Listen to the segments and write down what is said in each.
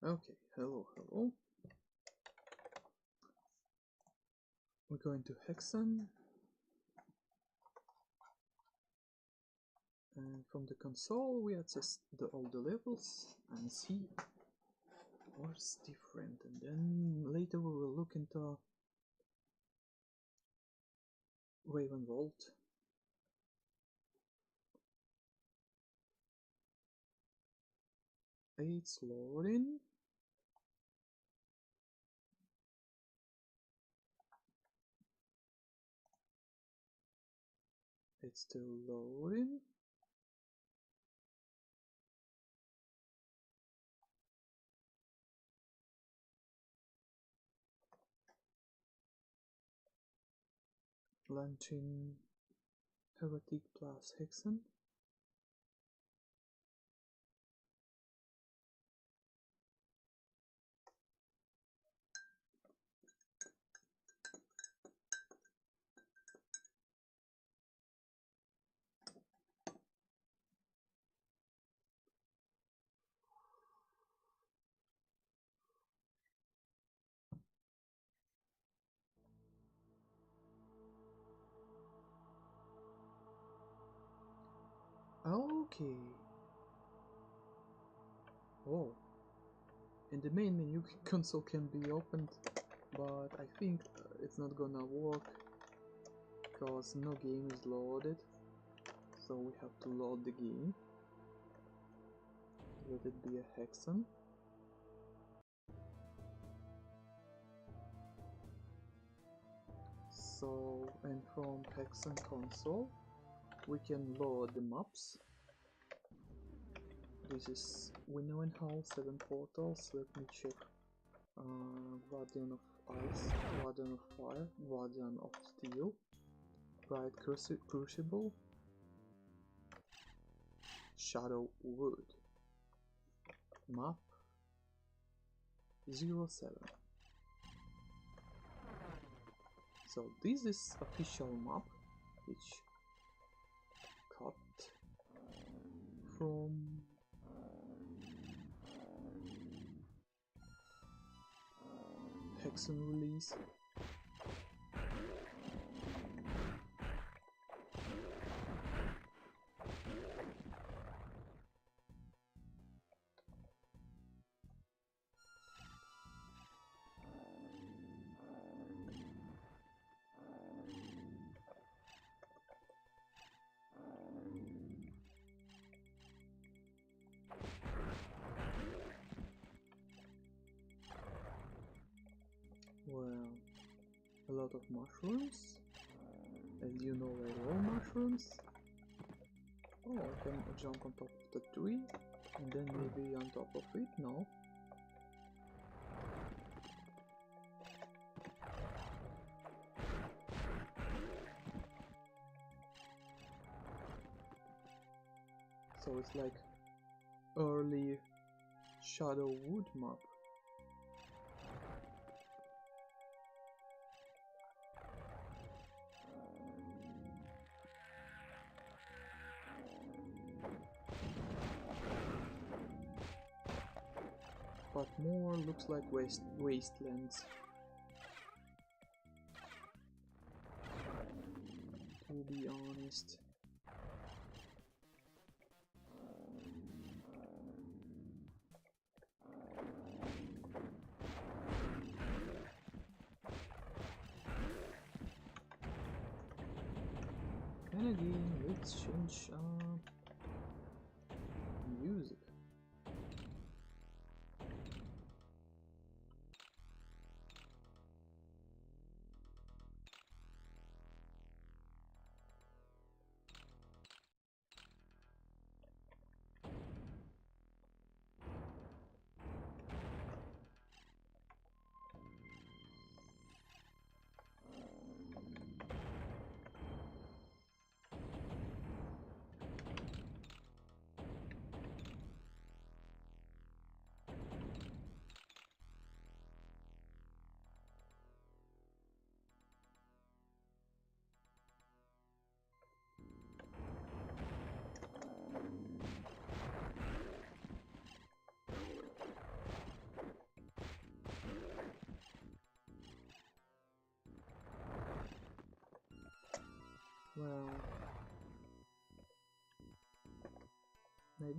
Okay, hello. We're going to HEXEN, and from the console we access all the levels and see what's different, and then later we will look into Raven Vault. It's loading. It's still loading. Launching Heretic plus HEXEN. Okay. Oh. In the main menu, console can be opened, but I think it's not gonna work because no game is loaded. So we have to load the game. Let it be a HEXEN. So, and from HEXEN console we can load the maps. This is Winnow and Hall, 7 portals. Let me check. Guardian of Ice, Guardian of Fire, Guardian of Steel, Bright Crucible, Shadow Wood. Map 07. So this is official map, which cut from HEXEN release. Well, a lot of mushrooms. As you know, I love mushrooms. Oh, I can jump on top of the tree and then maybe on top of it. No. So it's like early Shadow Wood map. But more looks like wastelands. To be honest. And again, let's change music.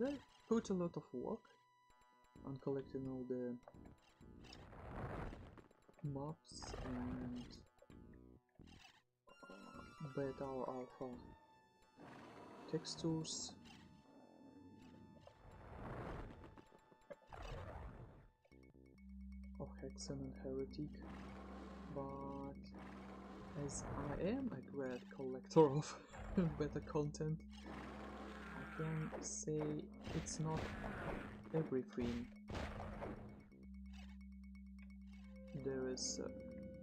I put a lot of work on collecting all the maps and beta or alpha textures. Of Hexen and Heretic, but as I am a great collector of beta content, I can say it's not everything. There is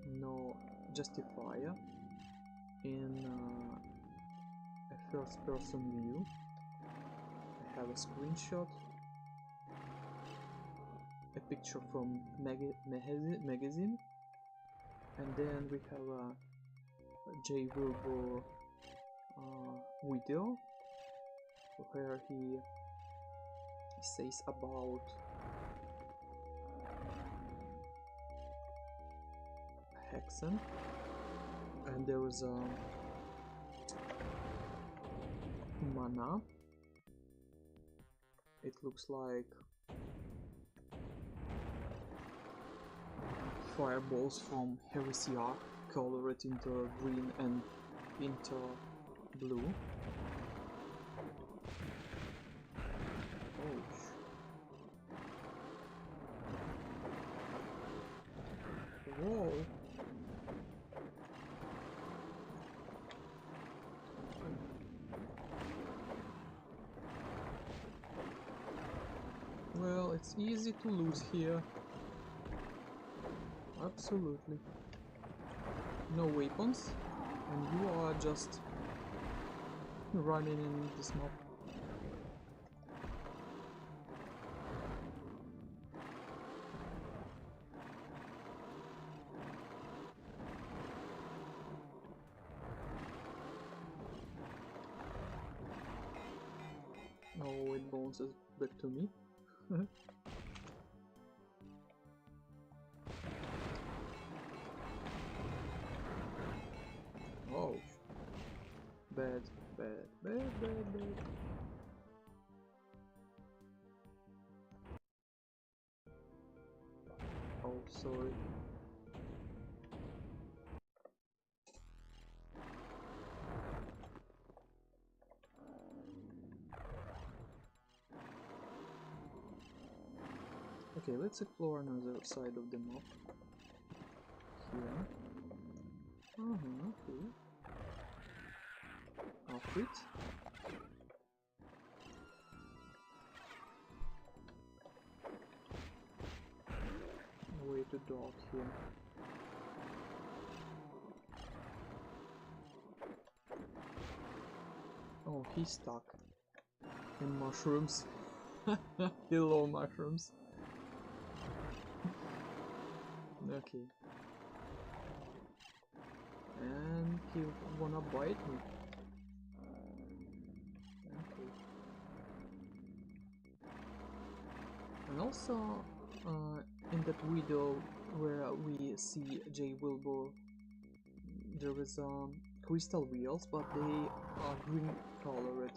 no justifier in a first-person view. I have a screenshot, a picture from magazine, and then we have a J. Wilbur video where he says about HEXEN, and there is a mana. It looks like fireballs from Heresy are colored into green and into blue. Oh, whoa! Well, it's easy to lose here. Absolutely. No weapons, and you are just running in this map. Oh, it bounces back to me. Oh, bad. Oh, sorry. Okay, let's explore another side of the map. Here. Okay. Outfit. Way too dark here. Oh, he's stuck in mushrooms. Hello, mushrooms. Okay. And he wanna bite me. Okay. And also, in that video where we see J. Wilbur, there is crystal wheels, but they are green colored.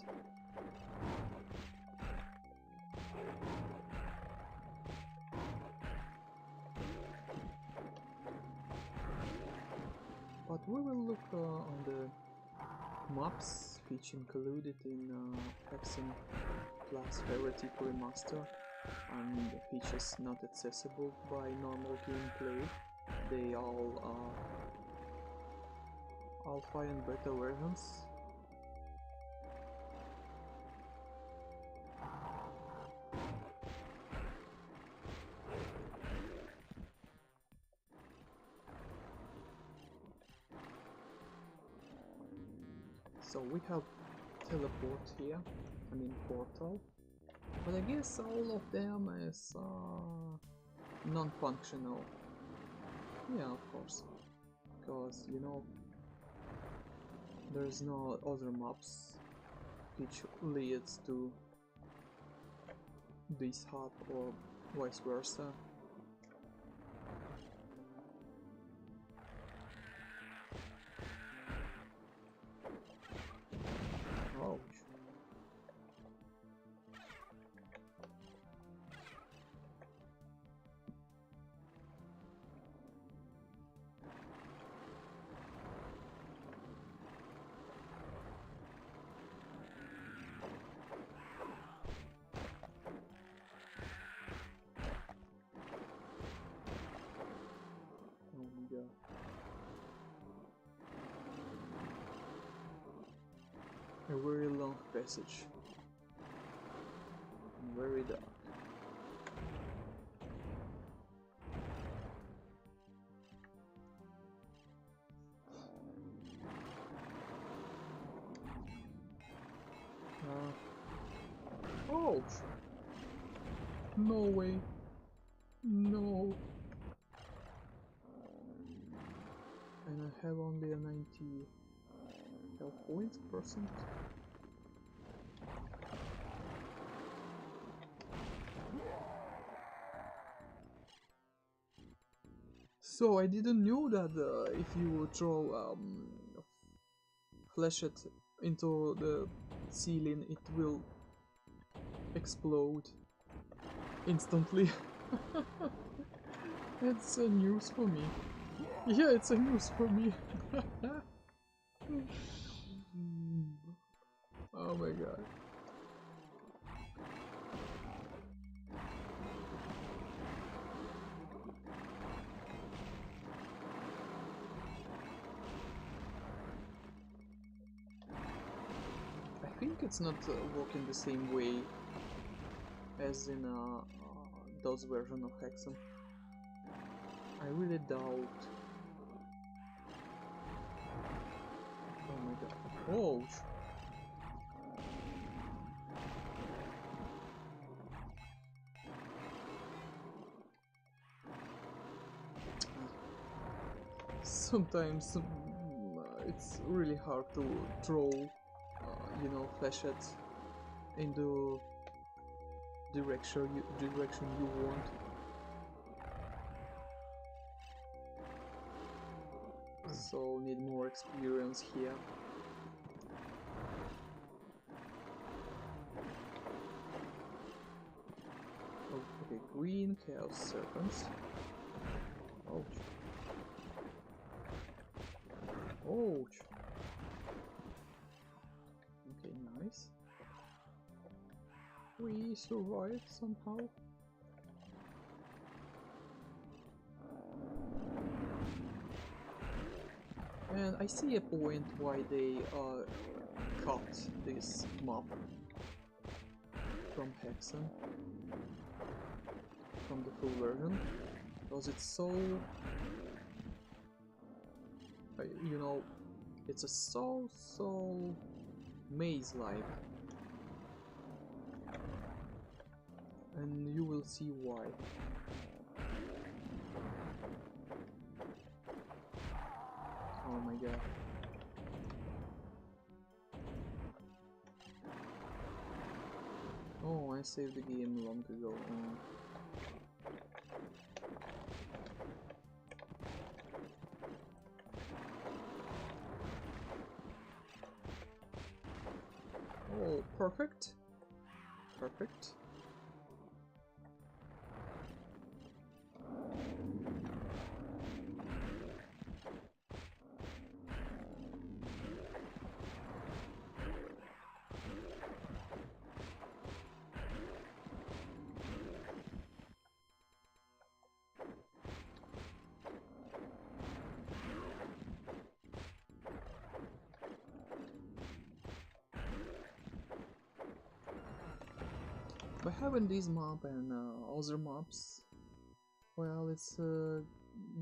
But we will look on the maps which included in HEXEN plus Heretic Remaster, and which is not accessible by normal gameplay. They all are alpha and beta versions. So we have teleport here, I mean portal, but I guess all of them is non-functional. Yeah, of course, because you know there's no other maps which leads to this hub or vice versa. A very long passage. Very dark. Ouch! No way. No. And I have only a 90 health points percent. So I didn't know that if you throw flashlight into the ceiling, it will explode instantly. It's a news for me. Yeah, it's a news for me. Oh my god. I think it's not working the same way as in DOS version of HEXEN. I really doubt. Oh my god. Oh! Sometimes it's really hard to throw, you know, flashettes in the direction you want. So need more experience here. Oh, okay, green chaos serpents. Ouch. Ouch. Okay, nice. We survived somehow. And I see a point why they cut this map from HEXEN, from the full version, because it's so, you know, it's a so maze-like, and you will see why. Oh my god. Oh, I saved the game long ago. Oh, perfect. Perfect. By having this map and other maps, well, it's a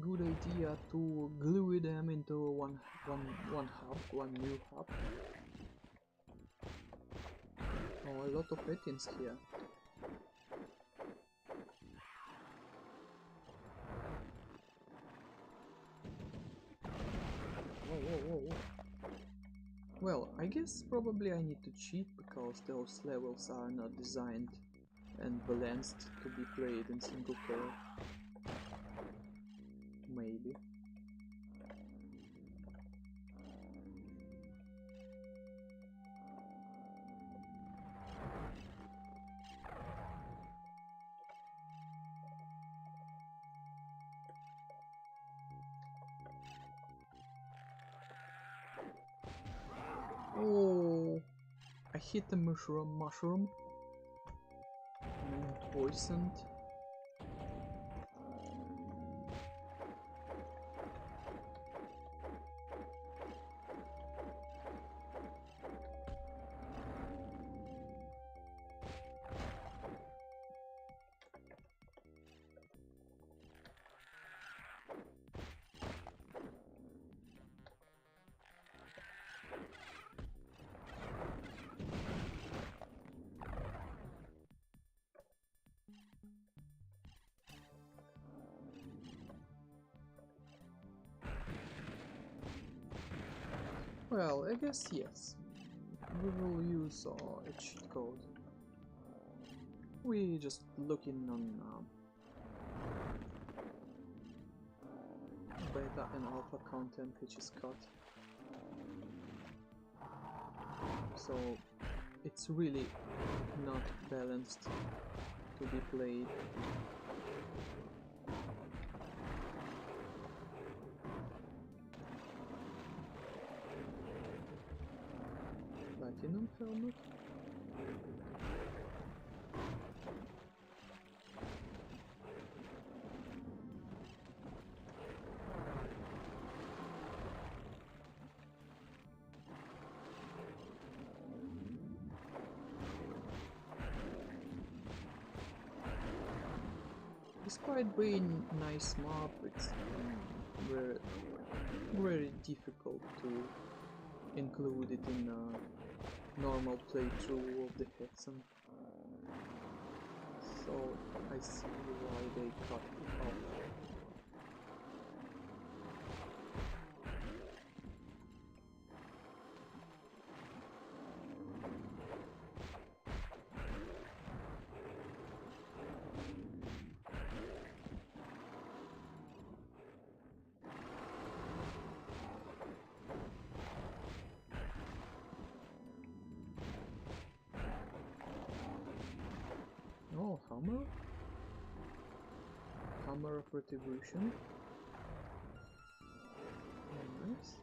good idea to glue them into one hub, one new hub. Oh, a lot of items here. Whoa. Well, I guess probably I need to cheat because those levels are not designed and balanced to be played in single player. Maybe. Oh, I hit the mushroom and I'm poisoned. Well, I guess yes. We will use a cheat code. We just looking on beta and alpha content which is cut. So it's really not balanced to be played. Platinum helmet. Despite being nice map, it's very, very difficult to include it in a normal playthrough of the HEXEN. So I see why they cut it off. Oh, hammer? Hammer of Retribution. Nice.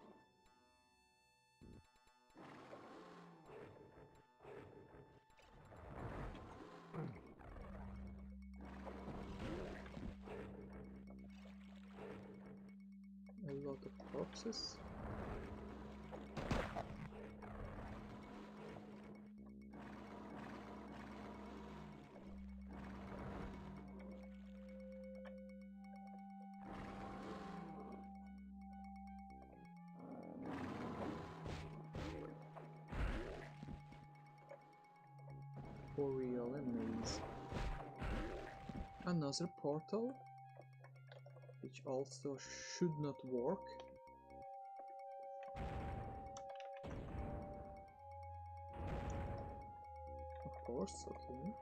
A lot of corpses. For real, a maze. Another portal, which also should not work. Of course, okay.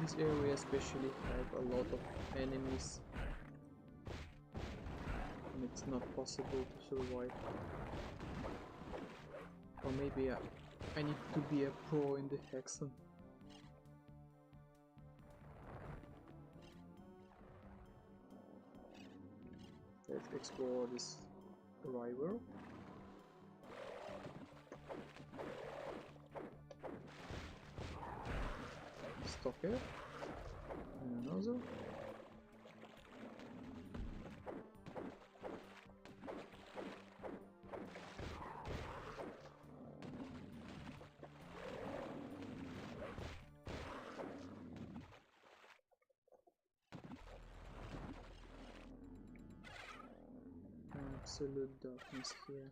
This area especially have a lot of enemies and it's not possible to survive. Or maybe I need to be a pro in the HEXEN. Let's explore this river. Stalker. And another. Absolute darkness here.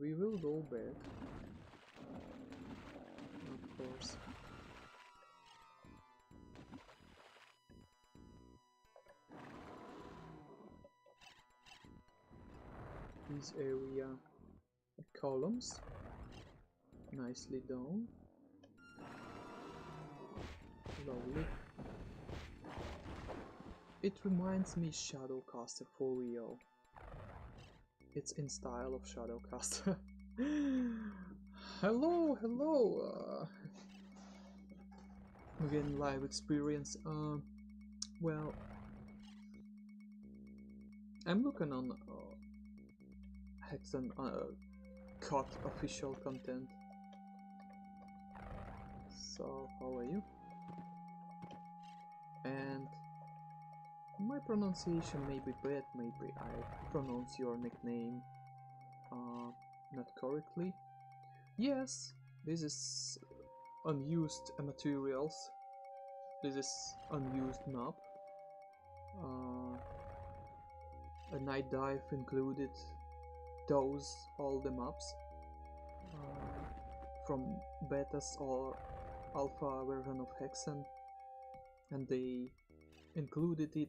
We will go back, of course. This area, columns, nicely done. Lovely. It reminds me Shadowcaster for real. It's in style of Shadowcast. Hello, hello. Again, live experience. Well, I'm looking on HEXEN cut official content. So, how are you? And my pronunciation may be bad, maybe I pronounce your nickname not correctly. Yes, this is unused materials. This is unused map. A night dive included all the maps from betas or alpha version of HEXEN, and they included it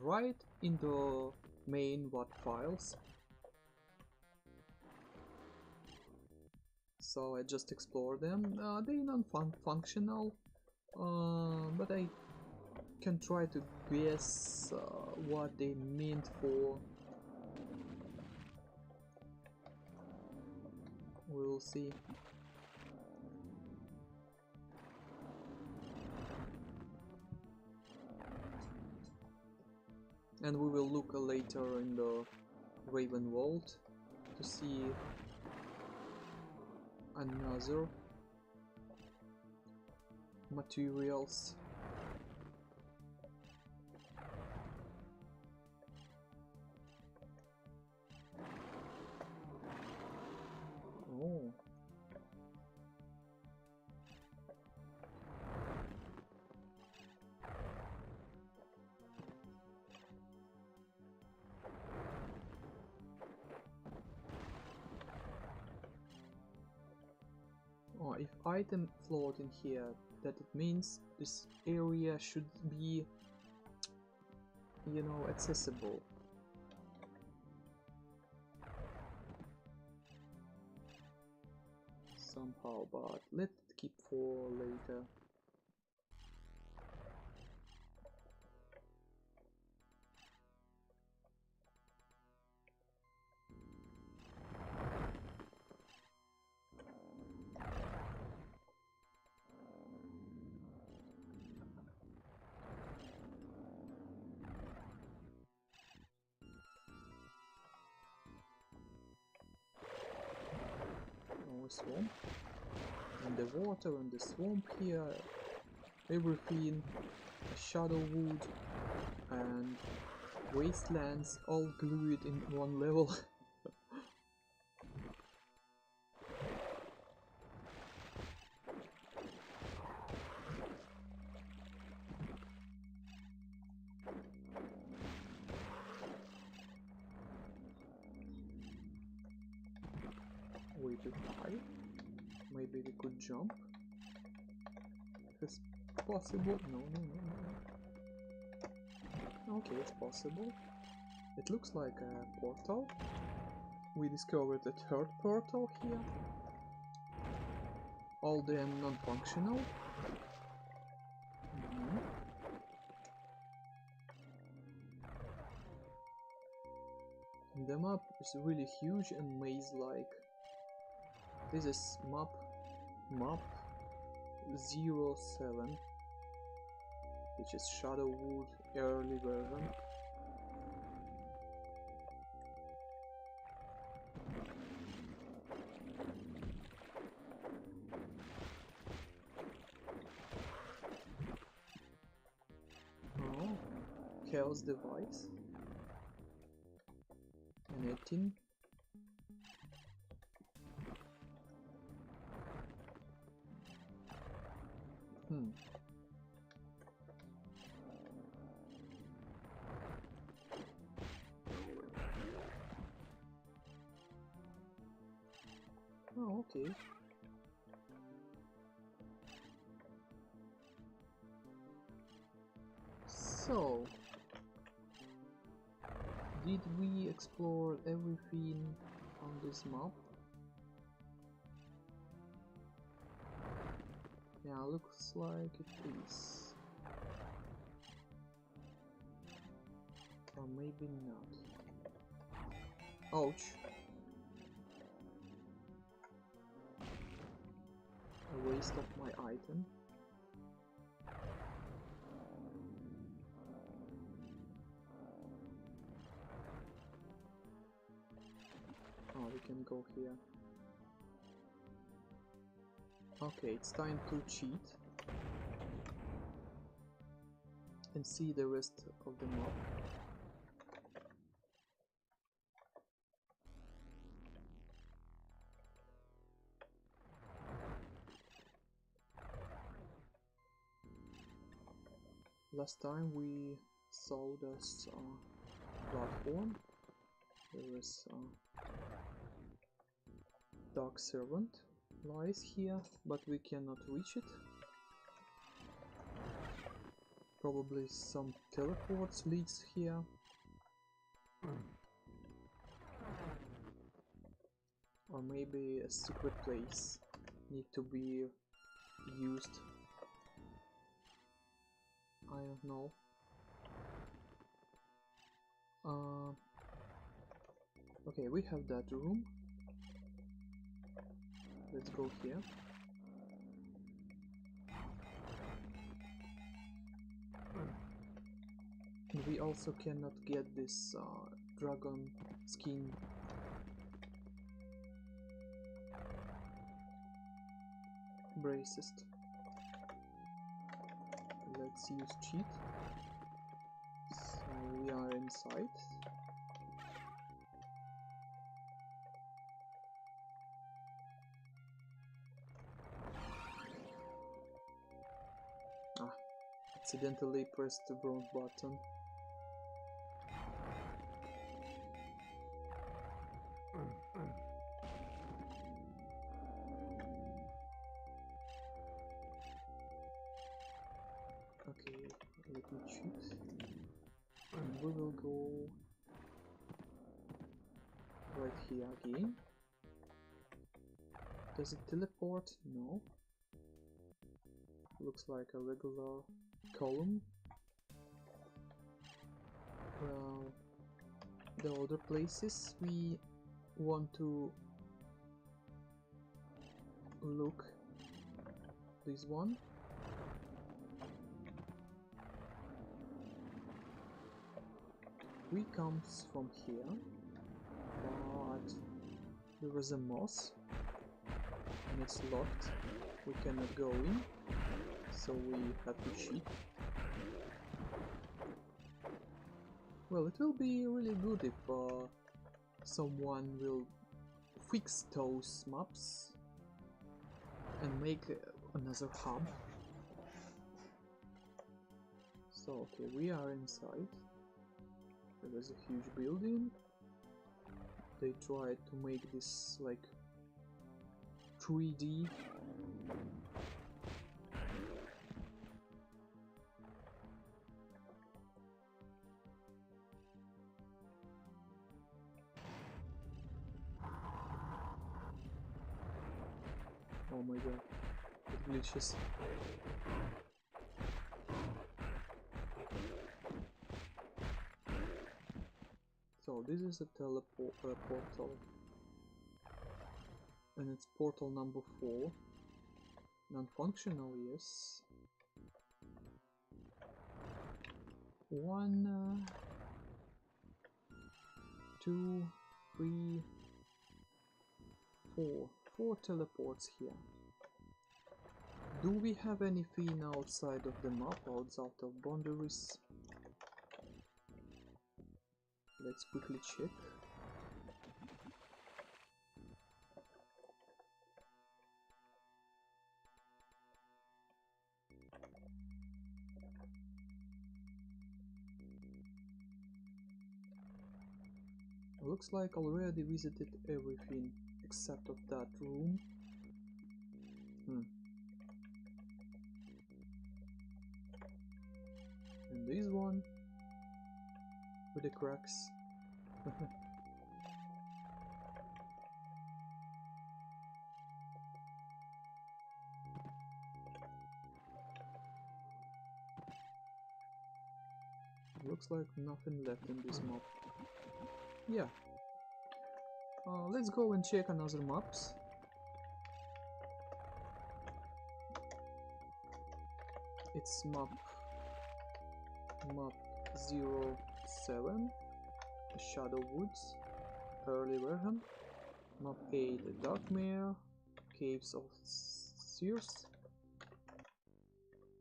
right in the main WAT files. So I just explore them. They're non-functional, but I can try to guess what they meant for. We'll see. And we will look later in the Raven Vault to see another materials. Oh. Oh, if item float in here, that it means this area should be, you know, accessible. Somehow, but let's keep for later. Swamp, and the water and the swamp here, everything, Shadowwood and wastelands all glued in one level. Way too high. Maybe we could jump. If it's possible. No. Okay, it's possible. It looks like a portal. We discovered a third portal here. All them non-functional. The map is really huge and maze-like. This is map 07, which is Shadowwood early version. Oh, Chaos Device. An 18. Oh, okay. So, did we explore everything on this map? Yeah, looks like it is. Or maybe not. Ouch. A waste of my item. Oh, we can go here. Okay, it's time to cheat and see the rest of the map. Last time we saw this platform. There is Dark Servant lies here, but we cannot reach it. Probably some teleports leads here. Or maybe a secret place need to be used. I don't know. Okay, we have that room. Let's go here. And we also cannot get this dragon skin. Braces. Let's use cheat. So we are inside. Accidentally pressed the wrong button. Okay, let me cheat. And we will go right here again. Does it teleport? No. Looks like a regular column. Well, the other places we want to look. This one. We comes from here, but there is a moss and it's locked. We cannot go in, so we have to cheat. Well, it will be really good if someone will fix those maps and make another hub. So, okay, we are inside. There is a huge building. They tried to make this like 3D. Oh my god, it glitches. So this is a portal, and it's portal number 4. Non-functional, yes. 1, 2, 3, 4. 4 teleports here. Do we have anything outside of the map, outside of boundaries? Let's quickly check. Looks like already visited everything except of that room. And this one with the cracks. Looks like nothing left in this map. Yeah, Let's go and check another maps. It's map 07, the Shadow Woods, early version. Map 8, the Darkmare, Caves of Sears,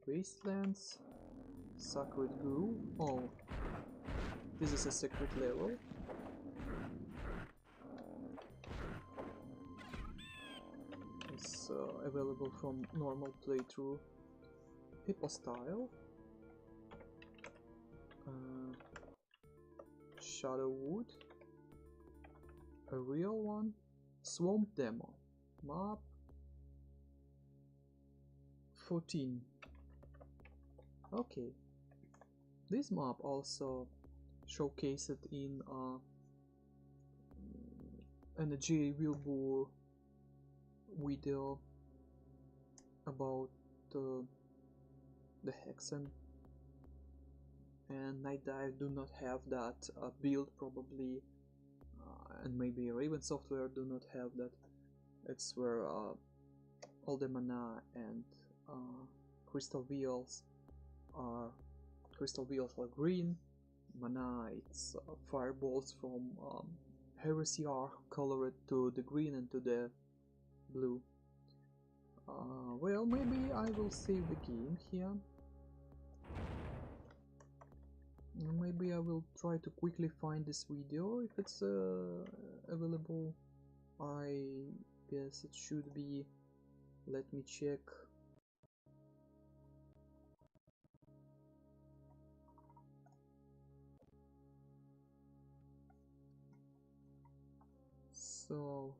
Wastelands, Sacred Grove. Oh, this is a secret level. It's available from normal playthrough. Hypostyle, Shadowwood, a real one, Swamp Demo, map 14. Okay, this map also showcased in an J. Wilbur video about the HEXEN, and Night Dive do not have that build probably, and maybe Raven Software do not have that. It's where all the mana and crystal wheels are green, mana it's fireballs from Heresy are colored to the green and to the blue. Well, maybe I will save the game here. Maybe I will try to quickly find this video if it's available. I guess it should be. Let me check. So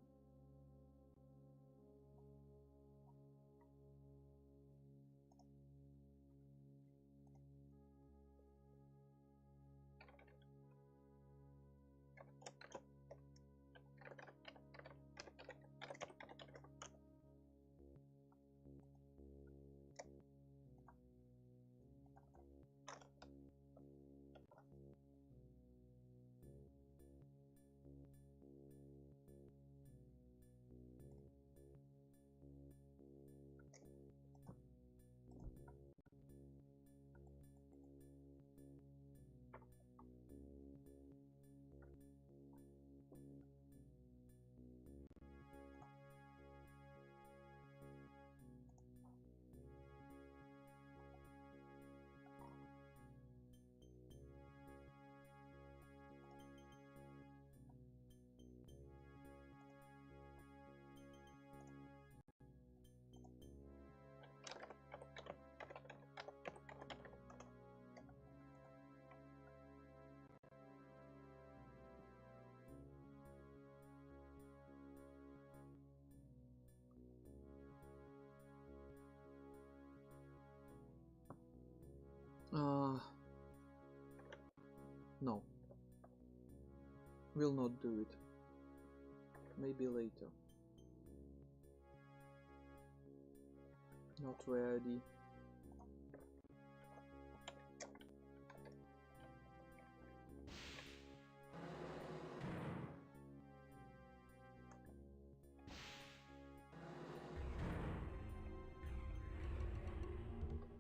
no, will not do it. Maybe later. Not ready.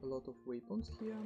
A lot of weapons here.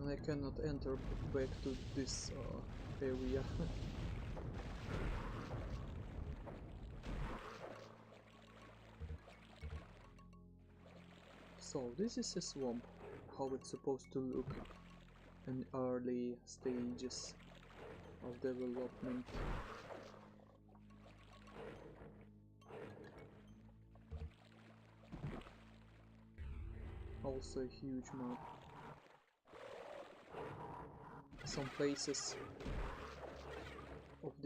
I cannot enter back to this area. So this is a swamp, how it's supposed to look in early stages of development. Also a huge map. Some places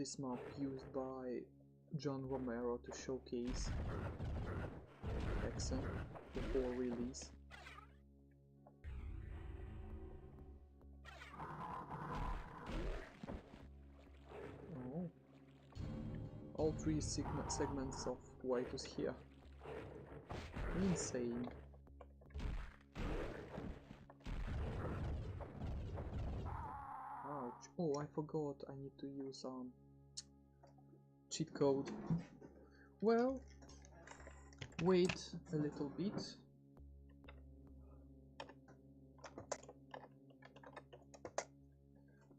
this map used by John Romero to showcase HEXEN before release. Oh. All three segments of Whitus here. Insane. Ouch. Oh, I forgot I need to use cheat code. Well, wait a little bit.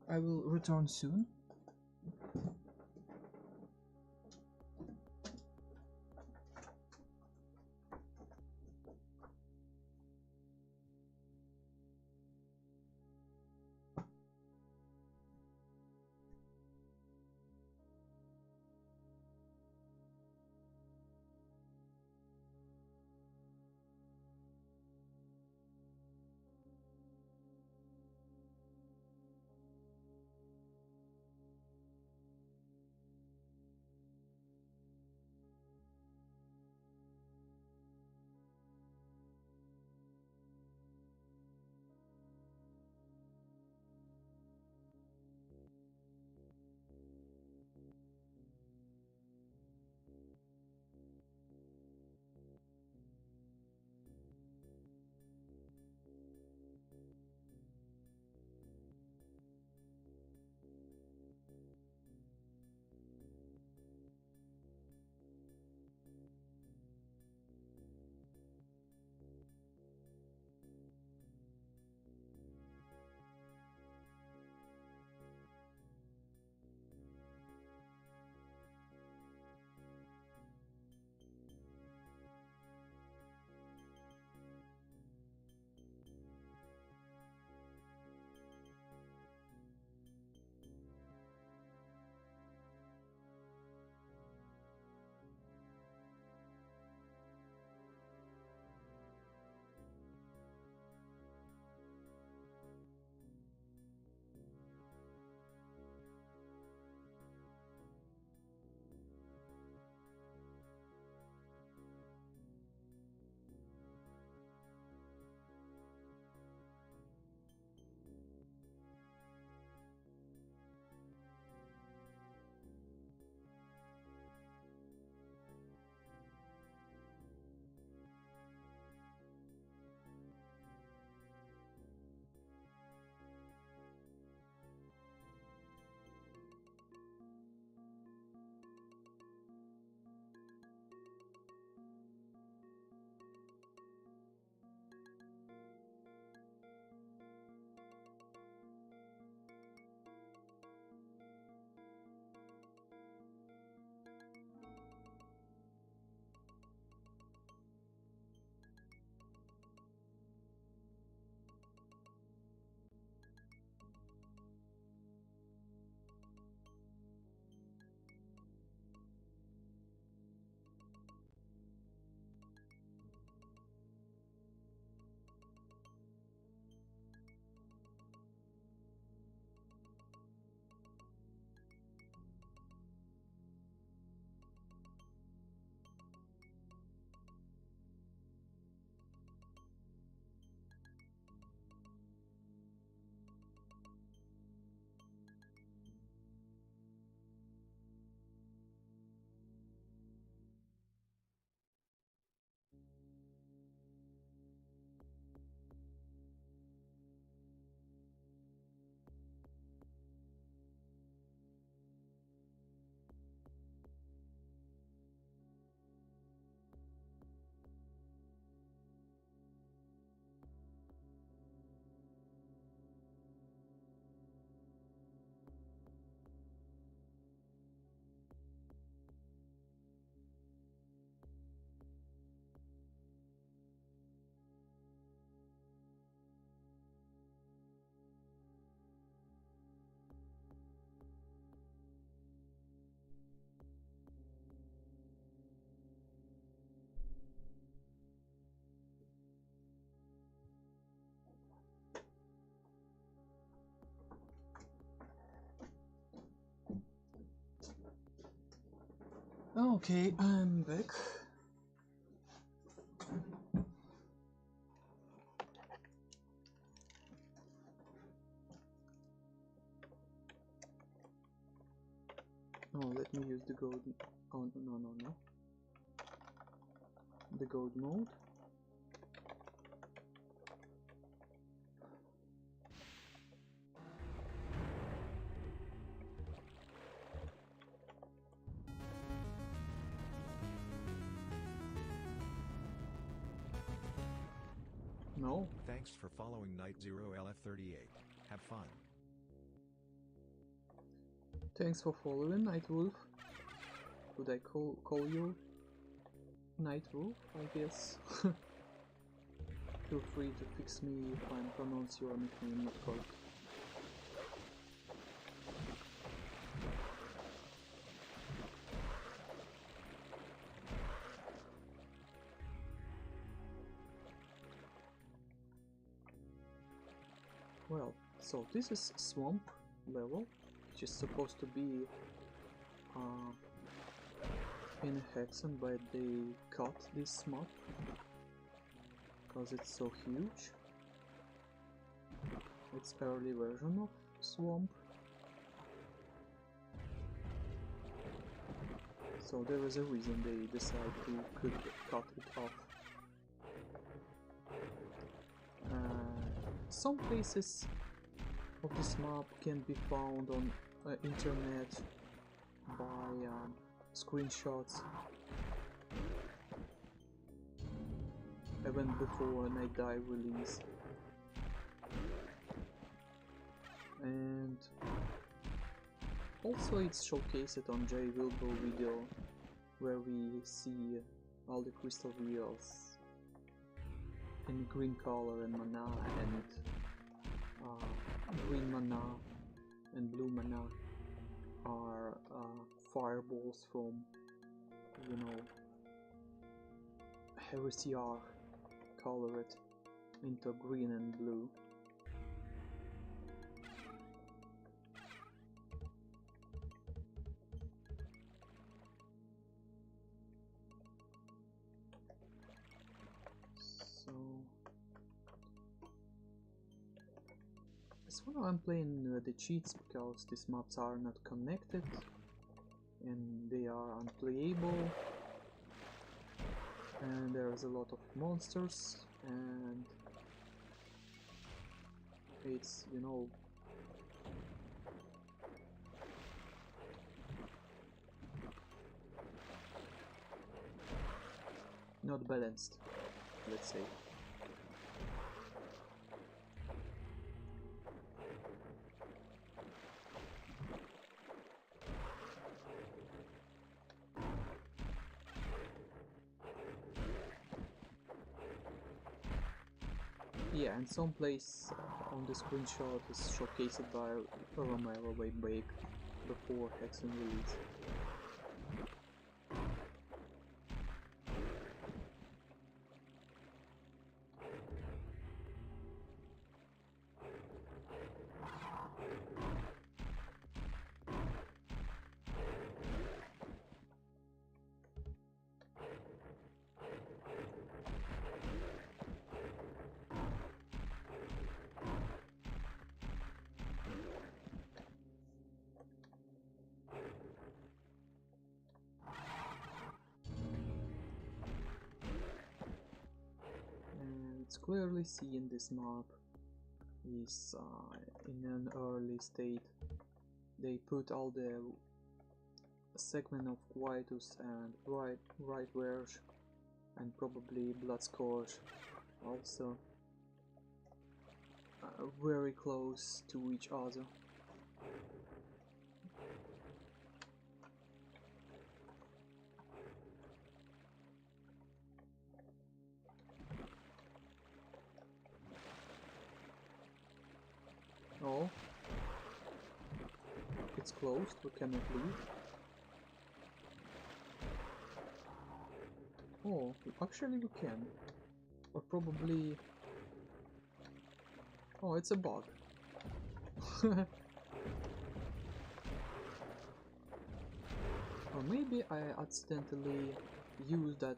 I will return soon. Okay, I'm back. Oh, let me use the gold. Oh, no. The gold mode. No. Thanks for following Night Zero LF38. Have fun. Thanks for following, Night Wolf. Could I call you Night Wolf, I guess? Feel free to fix me if I pronounce your nickname not correct. Well, so this is swamp level, which is supposed to be in HEXEN, but they cut this map because it's so huge. It's early version of swamp. So there is a reason they decide to cut it off. Some places of this map can be found on internet by screenshots even before Night Dive release, and also it's showcased on J Wilbur video where we see all the crystal wheels in green color and mana, and green mana and blue mana are fireballs from, you know, HEXEN colored into green and blue. So as for now I'm playing the cheats because these maps are not connected and they are unplayable, and there's a lot of monsters, and it's, you know, not balanced, let's say. Yeah, and some place on the screenshot is showcased by Romero way back before HEXEN release. It's clearly seen this map is in an early state. They put all the segment of Quietus and right Verge and probably Bloodscourge also very close to each other. Oh, it's closed, we cannot leave. Oh, actually we can. Or probably... Oh, it's a bug. Or maybe I accidentally used that,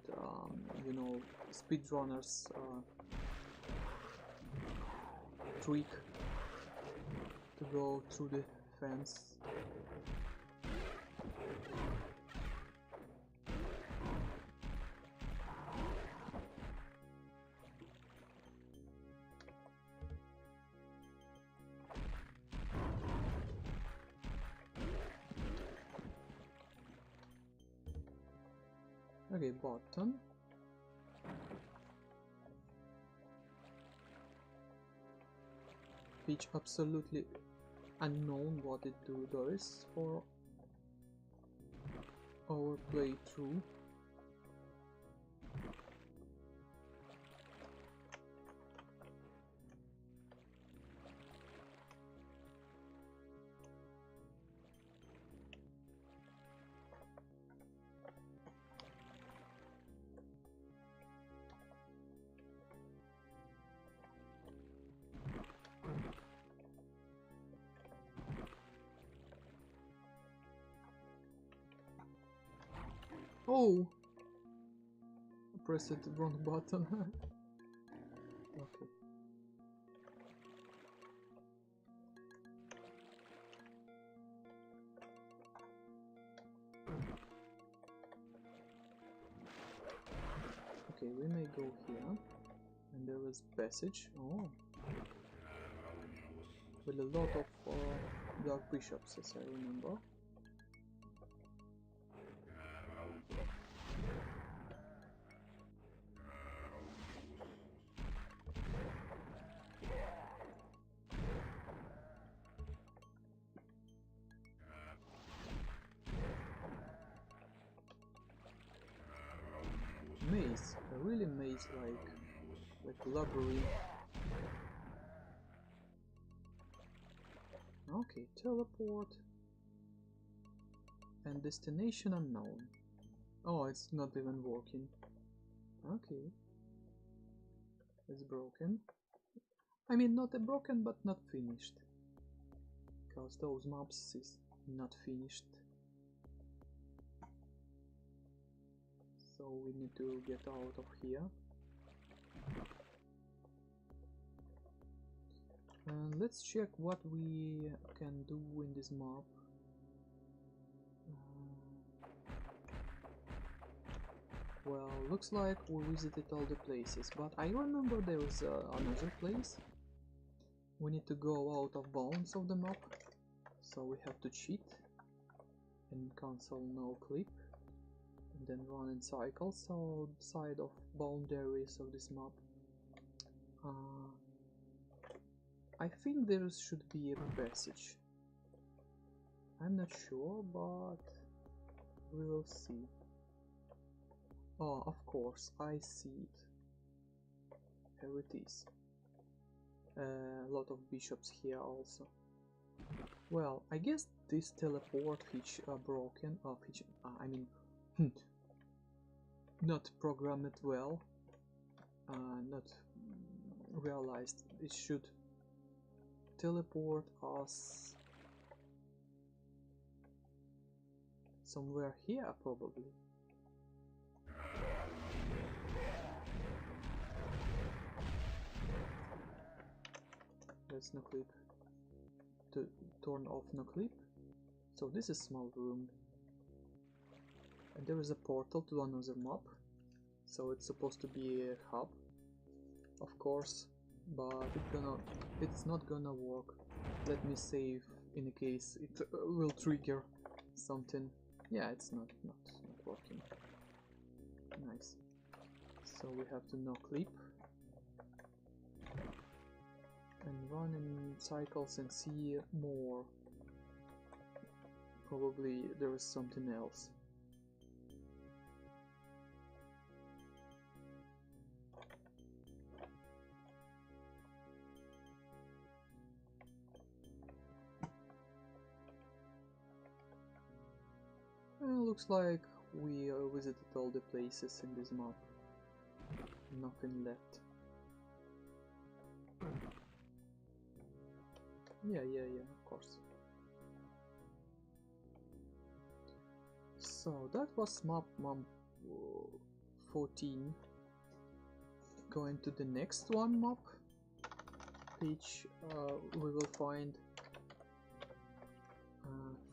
you know, speedrunners trick to go through the fence. Okay, button. Which absolutely unknown what it does for our playthrough. Oh! I pressed the wrong button. Okay. Okay, we may go here. And there is passage. Oh! With a lot of dark bishops, as I remember. Maze, a really maze like labyrinth. Okay, teleport and destination unknown. Oh, it's not even working. Okay, it's broken. I mean, not broken, but not finished, because those maps is not finished. So we need to get out of here. And let's check what we can do in this map. Well, looks like we visited all the places, but I remember there was another place. We need to go out of bounds of the map, so we have to cheat and cancel no clip. And then run in cycles outside of boundaries of this map. I think there should be a passage. I'm not sure, but we will see. Oh, of course, I see it. Here it is. A lot of bishops here also. Well, I guess this teleport which are broken, I mean, not programmed well, not realized. It should teleport us somewhere here, probably. Let's no clip. To turn off no clip. So this is small room. And there is a portal to another map. So it's supposed to be a hub, of course, but it's not gonna work. Let me save in case it will trigger something. Yeah, it's not working. Nice. So we have to no clip and run in cycles and see more. Probably there is something else. Looks like we visited all the places in this map. Nothing left. Yeah, of course. So that was map 14. Going to the next one map, which we will find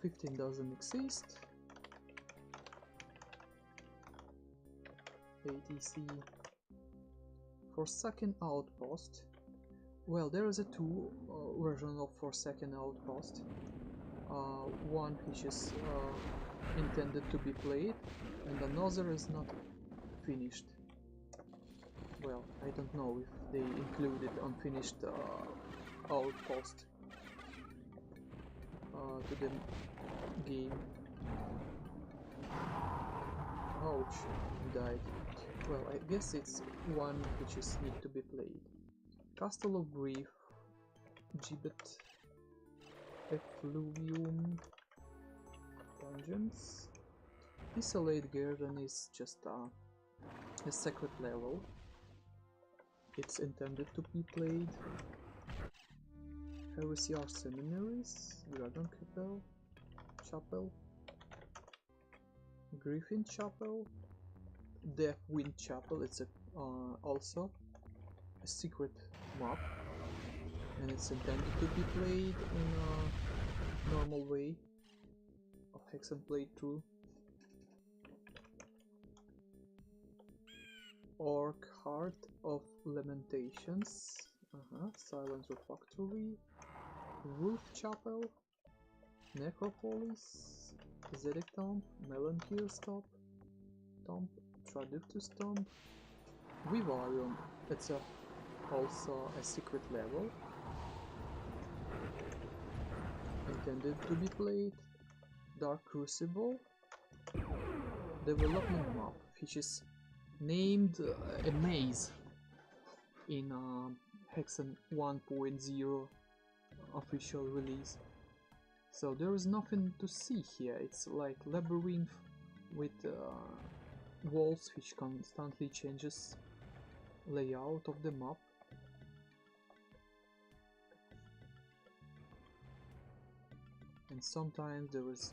15 doesn't exist. ATC. Forsaken Outpost. Well, there is a two version of Forsaken Outpost. One which is intended to be played, and another is not finished. Well, I don't know if they included unfinished outpost to the game. Ouch, died. Well, I guess it's one which is need to be played. Castle of Grief, Gibbet, Effluvium, Dungeons. Desolate Garden is just a secret level. It's intended to be played. Heresy Seminaries, Dragon Chapel, Griffin Chapel, Deathwind Chapel. It's also a secret map, and it's intended to be played in a normal way of HEXEN playthrough. Orc Heart of Lamentations, Silence Refractory, Wolf Chapel, Necropolis, Zedek Tomb, Melancholy's Tomb, Traductus Tomb, Vivarium. It's also a secret level intended to be played. Dark Crucible, development map, which is named a maze in HEXEN 1.0 official release. So there is nothing to see here. It's like labyrinth with walls which constantly changes layout of the map. And sometimes there is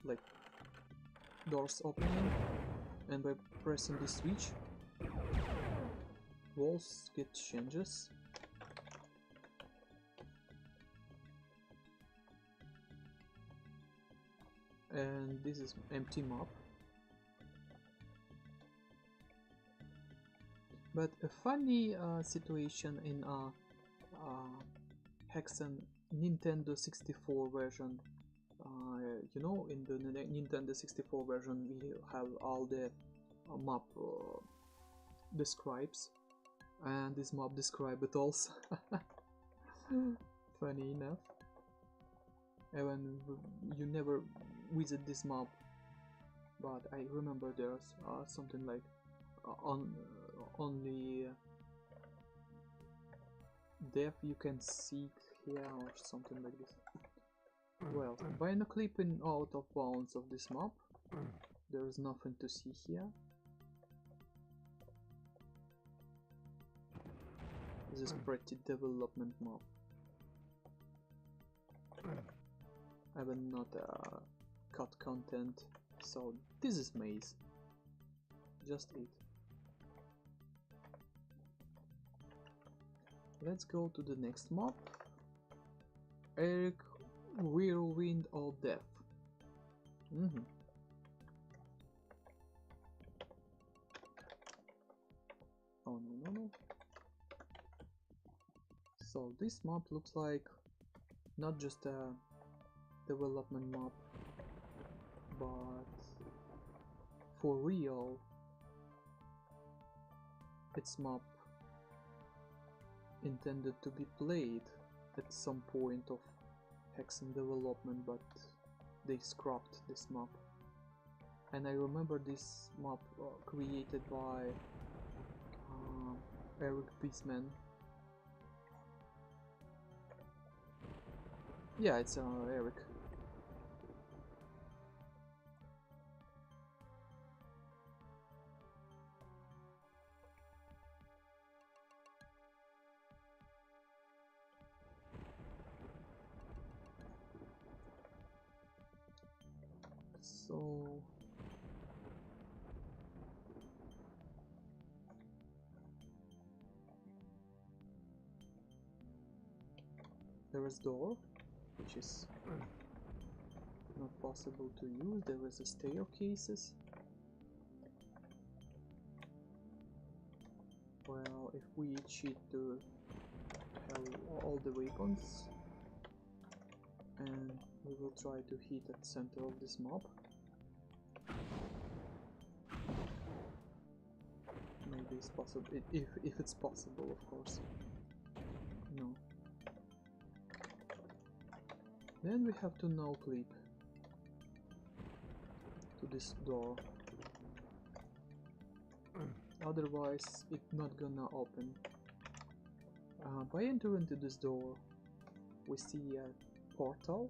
like doors opening, and by pressing the switch walls get changes. And this is empty map. But a funny situation in HEXEN Nintendo 64 version. You know, in the Nintendo 64 version we have all the map describes, and this map describe it also. Funny enough. Even you never visit this map, but I remember there's something like only death you can seek here or something like this. Well, by not clipping out of bounds of this map, there is nothing to see here. This is pretty development map. I will not cut content, so this is maze. Just it. Let's go to the next map. Eric, Whirlwind of Death. Oh no. So this map looks like not just a development map, but for real it's map intended to be played at some point of HEXEN development, but they scrapped this map. And I remember this map created by Eric Beastman. Yeah, it's Eric. So there is door, which is not possible to use. There is a staircases. Well, if we cheat to have all the weapons, and we will try to hit at the center of this mob. Maybe it's possible, if it's possible, of course. No. Then we have to no clip to this door. Otherwise, it's not gonna open. By entering to this door, we see a portal,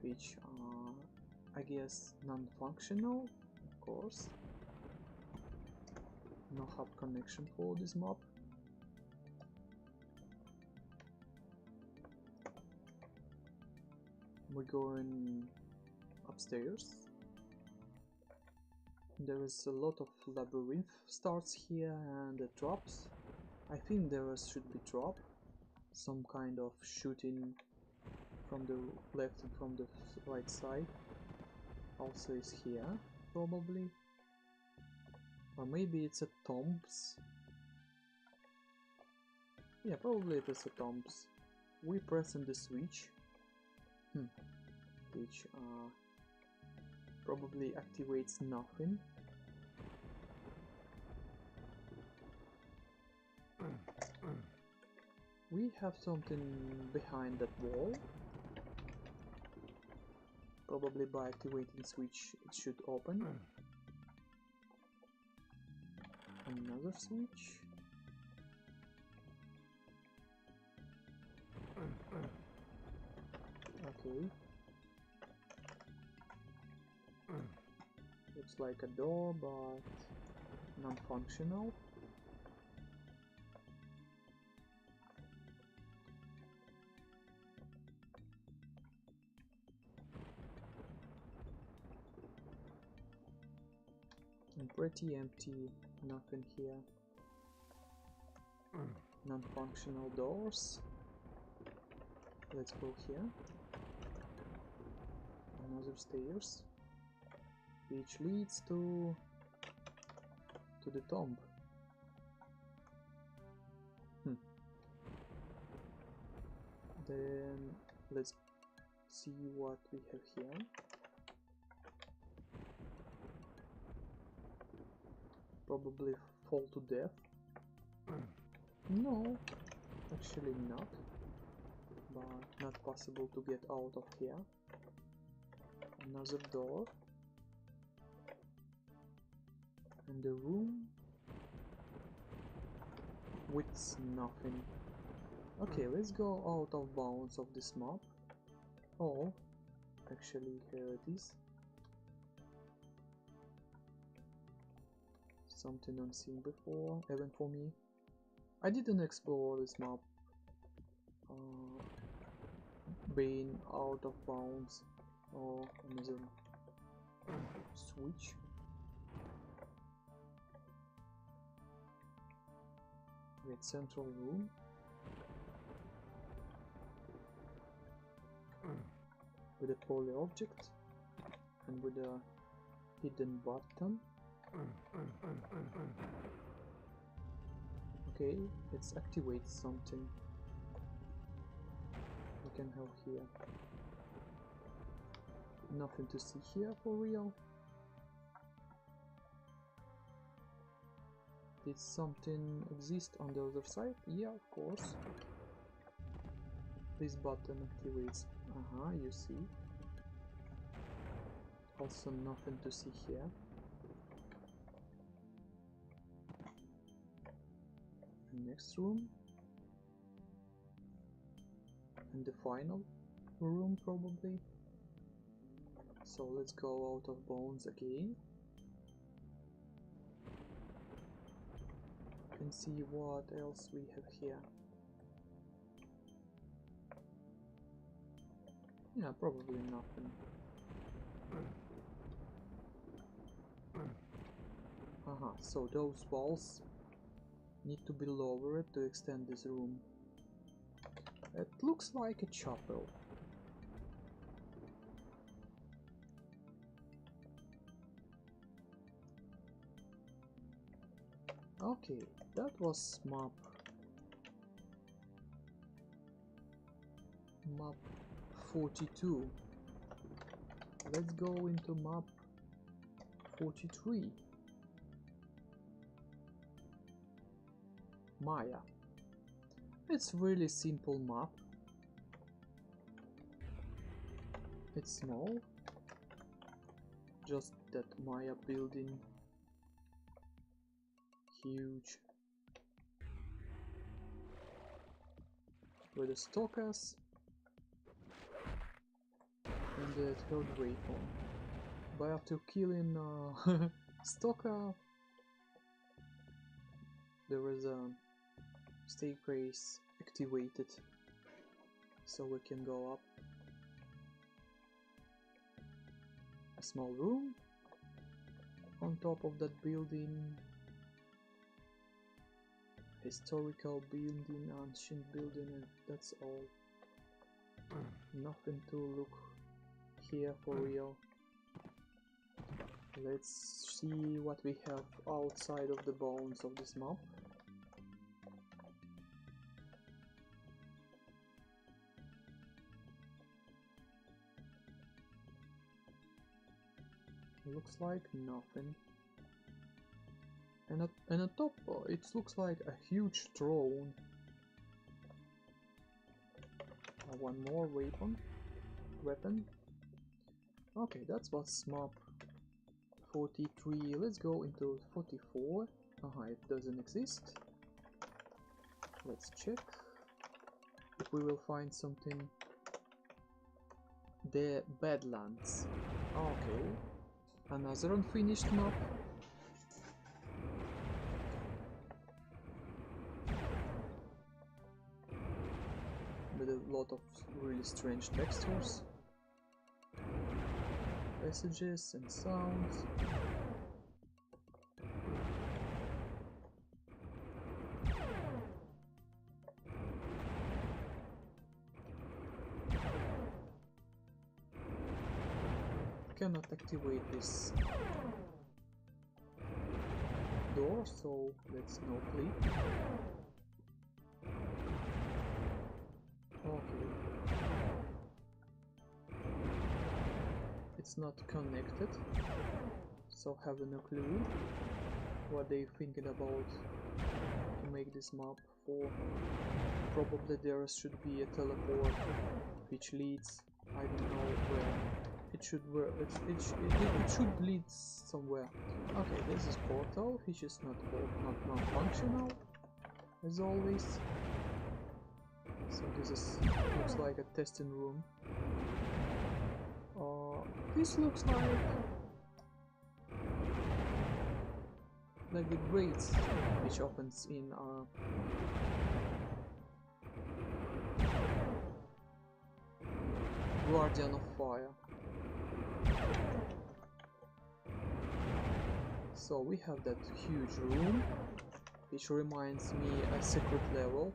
which I guess non-functional, of course. No hub connection for this mob. We're going upstairs. There is a lot of labyrinth starts here and the traps. I think there should be trap, some kind of shooting from the left and from the right side. Also is here, probably. Or maybe it's a tombs. Yeah, probably it is a tombs. We press on the switch, which probably activates nothing. We have something behind that wall. Probably by activating switch it should open. Another switch. Okay. Looks like a door, but non-functional. And pretty empty, nothing here. Non-functional doors. Let's go here. Another stairs, which leads to the tomb. Then let's see what we have here. Probably fall to death. No, actually not. But not possible to get out of here. Another door. And the room with nothing. Okay, let's go out of bounds of this map. Oh, actually here it is. Something unseen before, even for me. I didn't explore this map being out of bounds. Or another switch. With central room. With a poly object and with a hidden button. Okay, let's activate something. We can have here. Nothing to see here for real. Did something exist on the other side? Yeah, of course. This button activates. You see. Also nothing to see here. Next room. And the final room probably. So let's go out of bounds again. And see what else we have here. Yeah, probably nothing. Ah, so those walls need to be lowered to extend this room. It looks like a chapel. Okay, that was map 42. Let's go into map 43. Maya. It's really simple map. It's small. Just that Maya building. Huge. With the stalkers and the third weapon. But after killing stalker, there was a staircase activated, so we can go up. A small room on top of that building. Historical building, ancient building, and that's all. Nothing to look here for real. Let's see what we have outside of the bounds of this map. Looks like nothing. And at top, it looks like a huge throne. One more weapon. Okay, that's what's map 43. Let's go into 44. It doesn't exist. Let's check if we will find something. The Badlands. Okay, another unfinished map. With a lot of really strange textures, passages and sounds. Cannot activate this door, so let's no click. Okay. It's not connected, so have no clue what they thinking about to make this map for. Probably there should be a teleport which leads, I don't know where. It should lead somewhere. Okay, this is portal, which is not functional as always. So this looks like a testing room. This looks like the grates which opens in Guardian of Fire. So we have that huge room, which reminds me a secret level.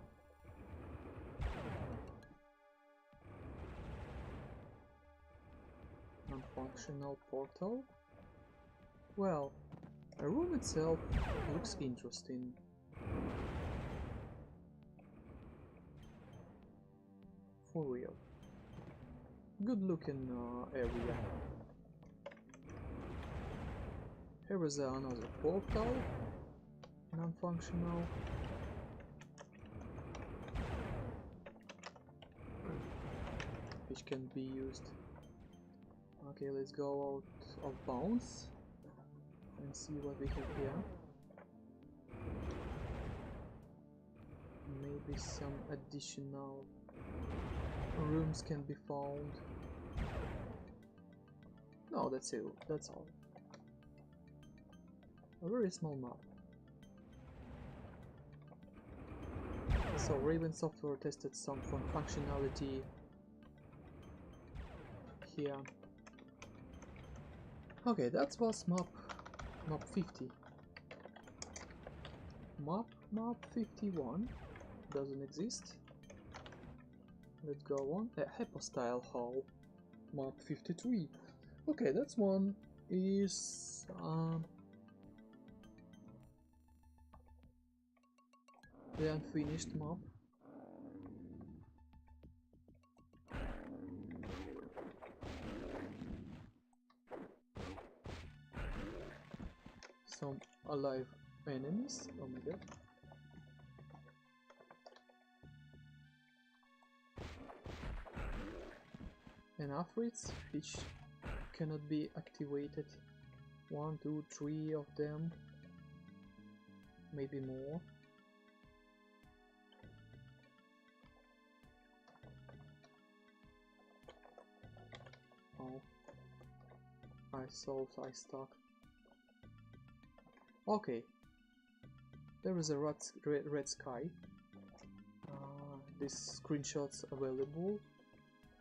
Non-functional portal. Well, the room itself looks interesting. For real. Good looking area. Here is another portal. Non-functional. Which can be used. Okay, let's go out of bounds and see what we have here. Maybe some additional rooms can be found. No, that's it. That's all. A very small map. So Raven Software tested some functionality here. Okay, that was map 50. Map 51 doesn't exist. Let's go on. A hypostyle hall. Map 53. Okay, that's one is the unfinished map. Some alive enemies. Oh my god. And afrits which cannot be activated. 1, 2, 3 of them. Maybe more. Oh. I stuck. Okay. There is a red sky. This screenshot's available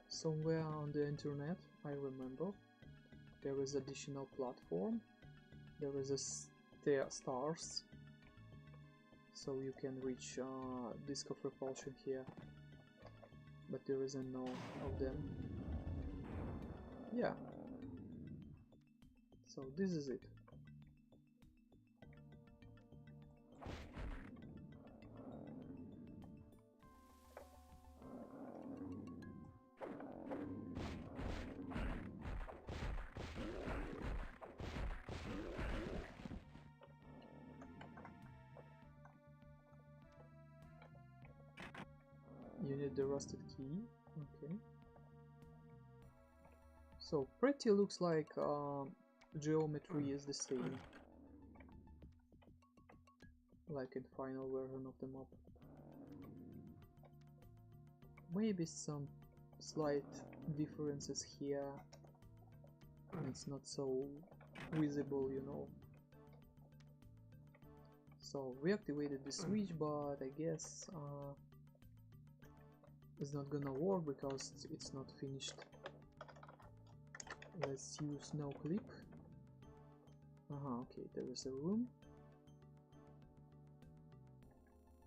somewhere on the internet, I remember. There is additional platform. There is a stars. So you can reach disk of repulsion here. But there isn't no of them. Yeah. So this is it. You need the rusted key. Okay. So pretty looks like geometry is the same, like in final version of the map. Maybe some slight differences here. It's not so visible, you know. So we activated the switch, but I guess it's not gonna work because it's not finished. Let's use no clip. Okay, there is a room.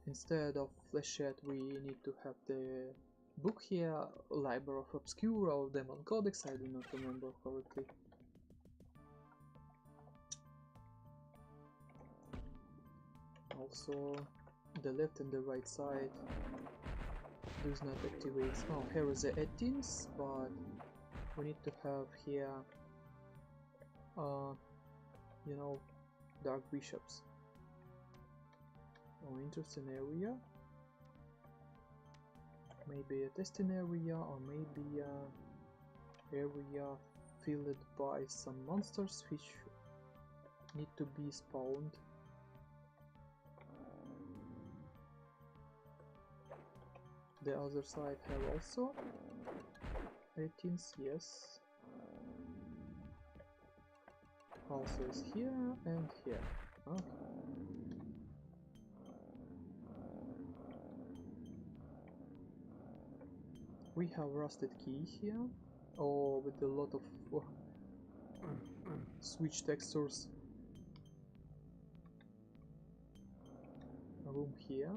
Instead of flechette, we need to have the book here, Library of Obscura or Demon Codex, I do not remember correctly. Also, the left and the right side does not activate. Oh, here is the 18s, but we need to have here, you know, dark bishops. Oh, interesting area. Maybe a testing area, or maybe a area filled by some monsters which need to be spawned. The other side have also 18s, yes. Also is here and here. Okay. We have rusted key here. Oh, with a lot of switch textures. A room here.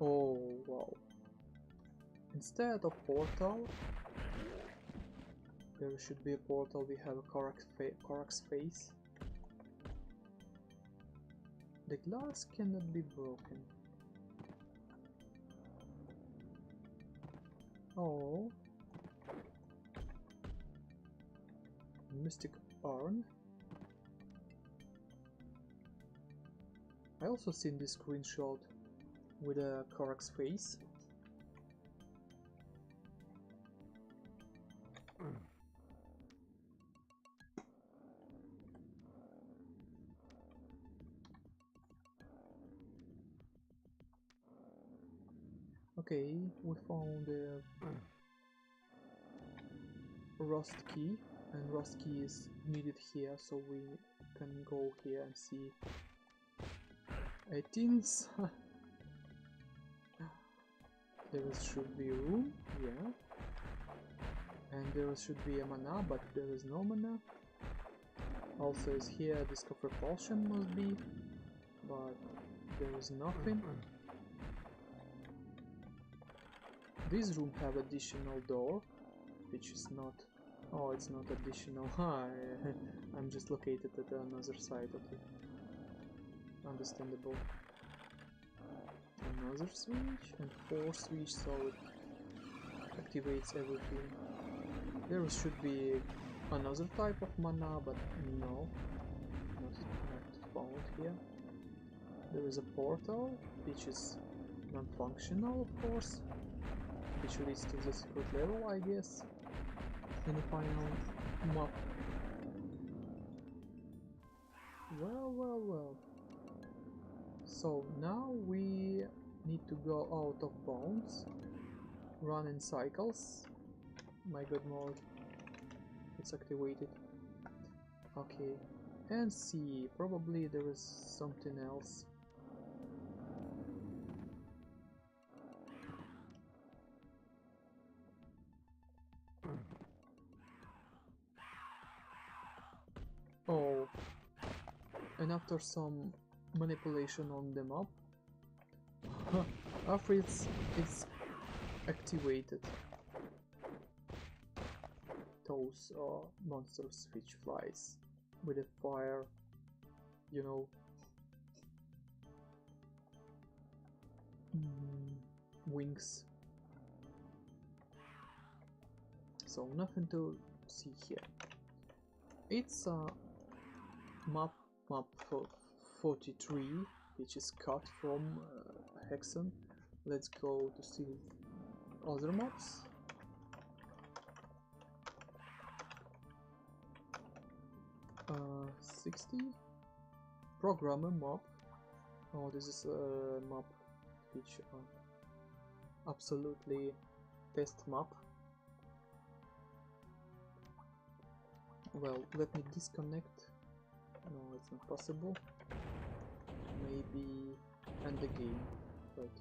Oh wow. Instead of portal, there should be a portal. We have a Korax face. The glass cannot be broken. Oh. Mystic urn. I also seen this screenshot with a Korax face. Okay, we found rust key, and rust key is needed here, so we can go here and see 18s. There should be room, yeah. And there should be a mana, but there is no mana. Also is here discover potion must be, but there is nothing. This room have additional door, which is not... Oh, it's not additional. I'm just located at another side, okay. Understandable. Another switch and 4 switch, so it activates everything. There should be another type of mana, but no, not found here. There is a portal, which is non-functional, of course, which leads to the secret level, I guess, in the final map. Well. So now we need to go out of bounds, run in cycles. My god mode, it's activated. Okay, and see, probably there is something else. Oh, and after some manipulation on the map, after it's activated, those monsters which flies with a fire, you know, wings. So nothing to see here. It's a map 43, which is cut from HEXEN. Let's go to see other maps. Uh, 60 programmer map. Oh, this is a map which absolutely test map. Well, let me disconnect. No, it's not possible. Maybe end the game. Right.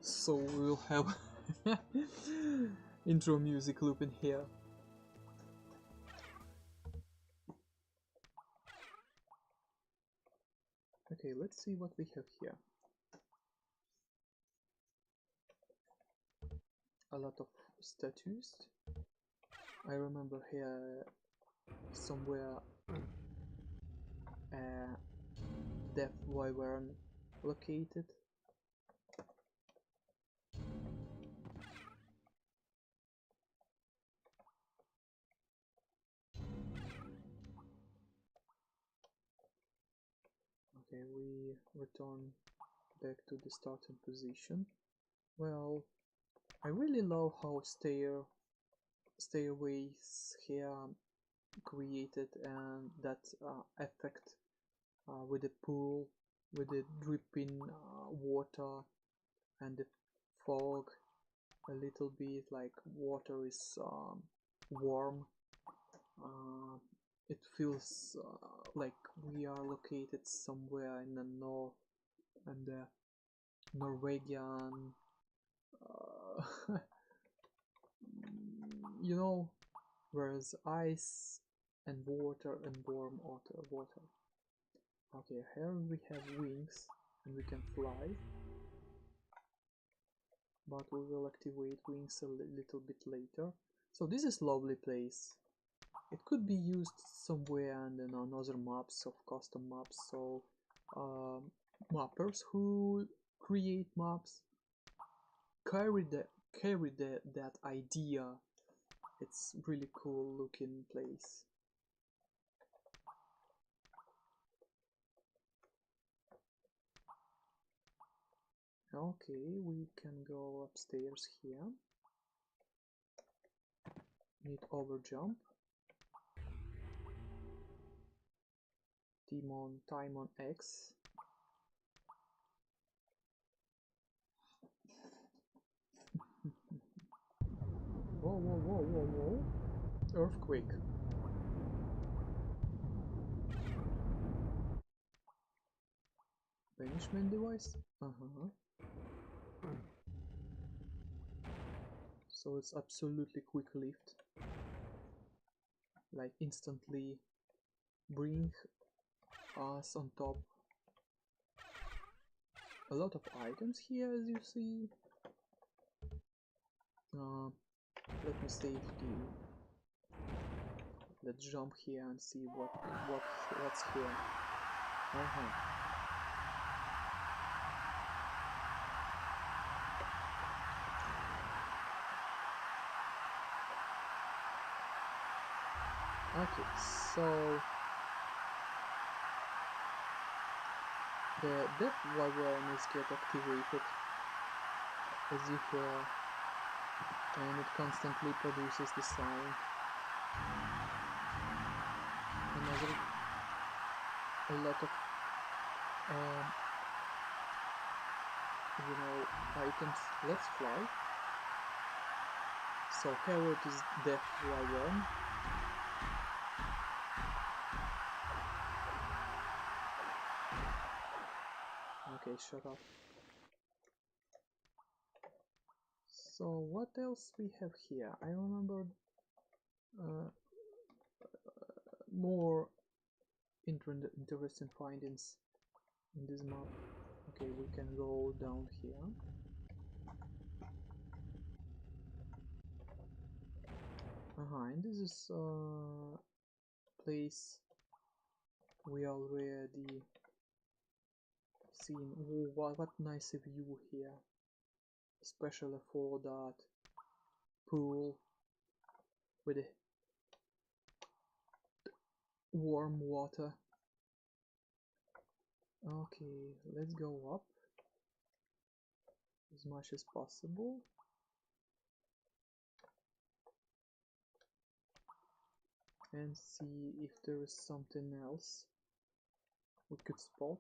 So we'll have intro music loop in here. Okay, let's see what we have here. A lot of statues. I remember here somewhere Death Wyvern located. Okay, we return back to the starting position. Well, I really love how stairways here created, and that effect with the pool, with the dripping water and the fog, a little bit like water is warm. It feels like we are located somewhere in the north, and the Norwegian you know, whereas ice and water and warm water. Okay, here we have wings and we can fly, but we will activate wings a little bit later. So this is lovely place. It could be used somewhere and in another maps of custom maps. So mappers who create maps carry that idea. It's really cool looking place. Okay, we can go upstairs here. Need overjump. Time on X. Whoa, whoa, whoa, whoa, whoa. Earthquake. Banishment device? So it's absolutely quick lift. Like instantly bring us on top. A lot of items here, as you see. Let me save the. Let's jump here and see what's here. Okay, so the depth awareness get activated, as you hear, and it constantly produces the sound. A lot of items. Let's fly. So here it is, depth awareness. Okay, shut up. So what else we have here? I remember more interesting findings in this map. Okay, we can go down here. And this is place we already seen. Oh, what nice view here, especially for that pool with the warm water. Okay, let's go up as much as possible. And see if there is something else we could spot.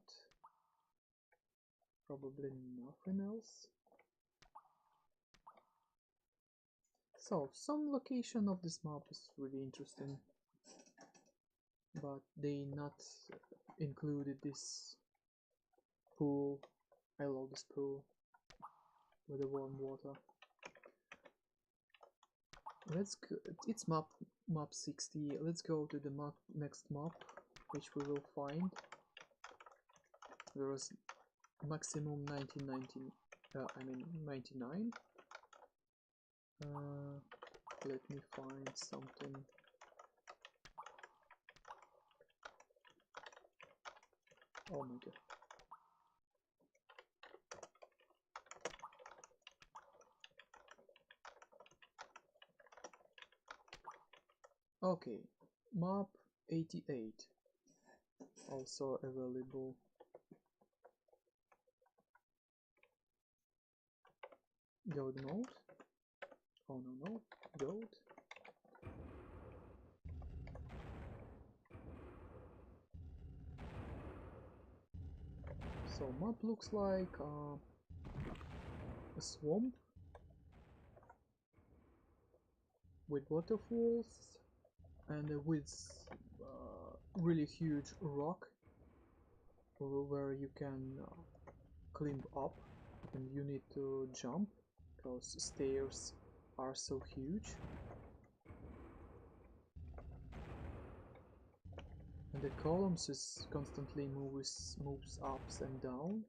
Probably nothing else. So, some location of this map is really interesting, but they not included this pool. I love this pool with the warm water. Let's go. It's map 60. Let's go to the next map, which we will find. There is maximum 99. Let me find something. Oh my god. Okay, map 88 also available. Gold mode. Oh no, gold. So map looks like a swamp with waterfalls and with really huge rock where you can climb up, and you need to jump because stairs are so huge. And the columns is constantly moves ups and down.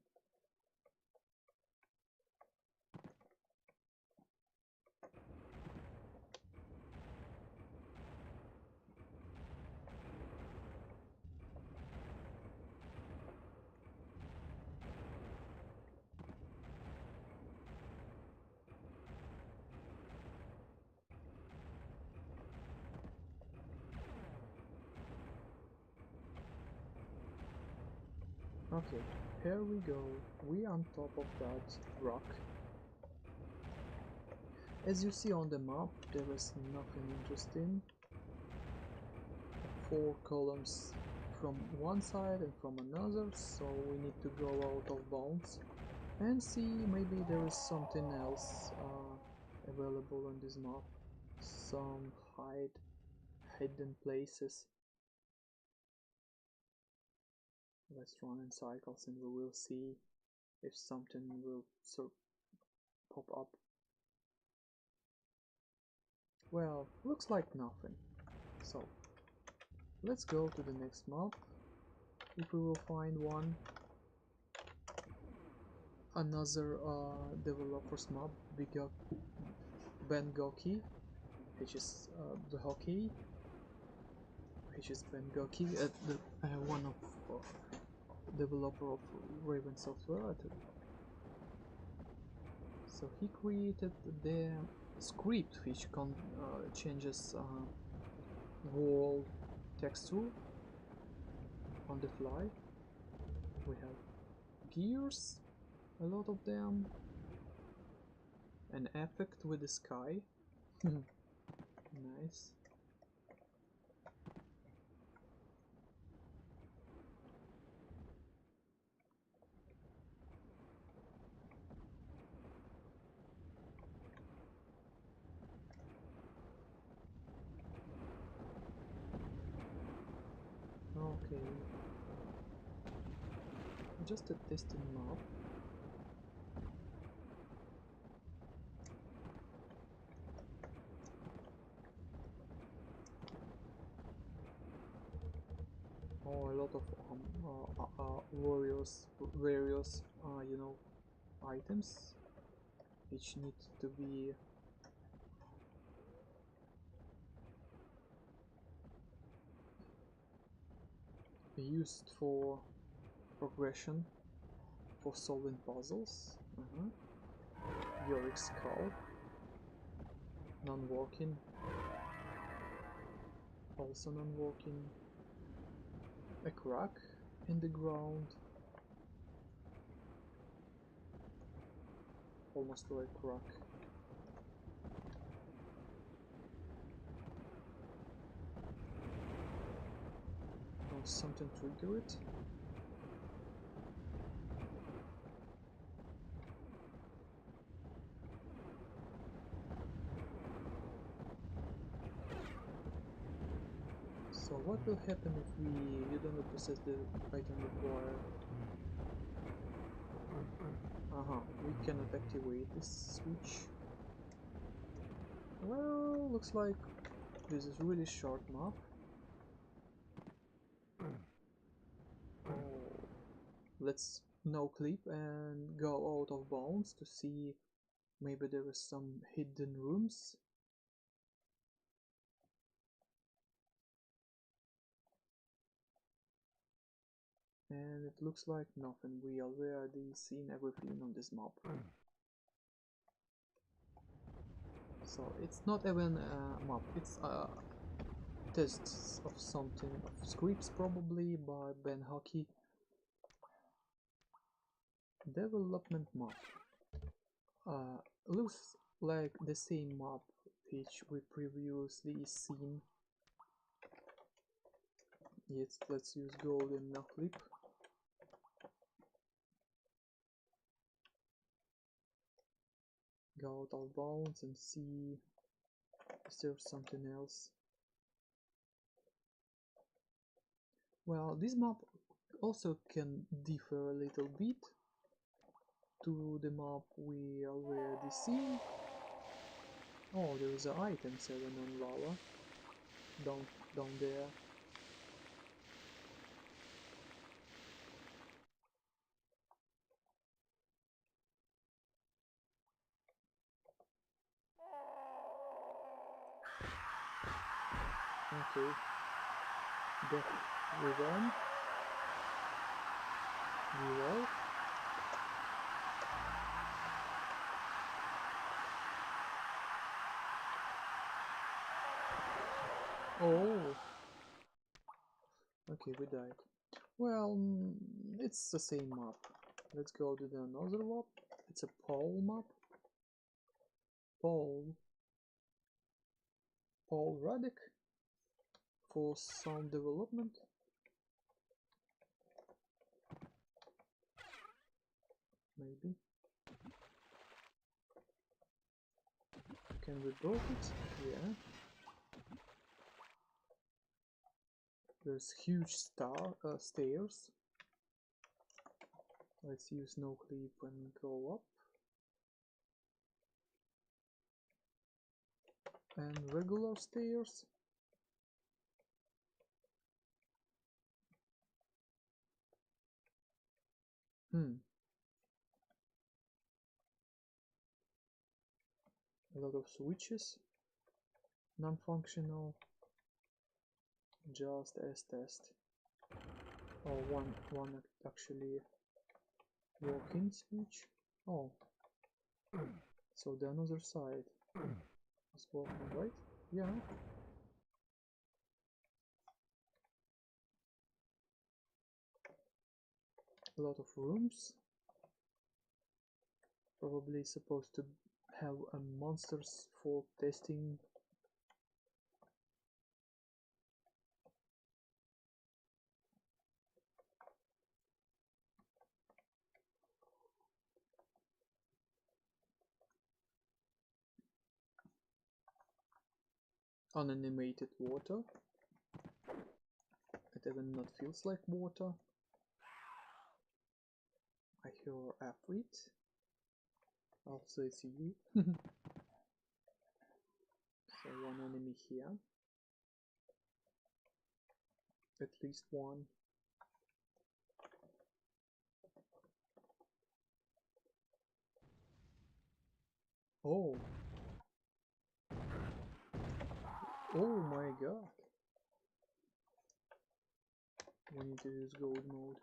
Okay, here we go. We on top of that rock. As you see on the map, there is nothing interesting. 4 columns from one side and from another, so we need to go out of bounds and see maybe there is something else available on this map. some hidden places. Let's run in cycles and we will see if something will pop up. Well, looks like nothing. So let's go to the next map, if we will find one. Another developer's map, Bengoki, which is the hockey, which is Bengoki, one of developer of Raven Software. So he created the script which changes wall texture on the fly. We have gears, a lot of them, an effect with the sky. Nice. Okay, just a testing map. Oh, a lot of various you know, items which need to be used for progression, for solving puzzles. Yorick skull, non-working, also non-working. A crack in the ground, almost to a crack. Oh, something trigger it. So what will happen if you don't process the item required? We cannot activate this switch. Well, looks like this is really short map. Oh, let's no clip and go out of bounds to see maybe there is some hidden rooms. And it looks like nothing. We already seen everything on this map. So it's not even a map, it's tests of something, of scripts probably by Ben Hockey. Development map. Looks like the same map which we previously seen. Yes, let's use golden no clip. Go out of bounds and see if there's something else. Well, this map also can differ a little bit to the map we already seen. Oh, there is an item 7 on lava down there. Okay, that we run. We roll. Oh, okay, we died. Well, it's the same map. Let's go to the another map. It's a pole map. Paul Radek for sound development. Maybe. Can we broke it? Yeah. There's huge stairs. Let's use no clip and go up. And regular stairs. A lot of switches. Non-functional. Just as test. Oh, one actually walk-in switch. Oh. So the another side is working, right? Yeah. A lot of rooms. Probably supposed to have a monsters for testing. Unanimated water. It even not feels like water. I hear Afrit. Also it's you. So one enemy here. At least one. Oh. Oh my god. We need to use gold mode.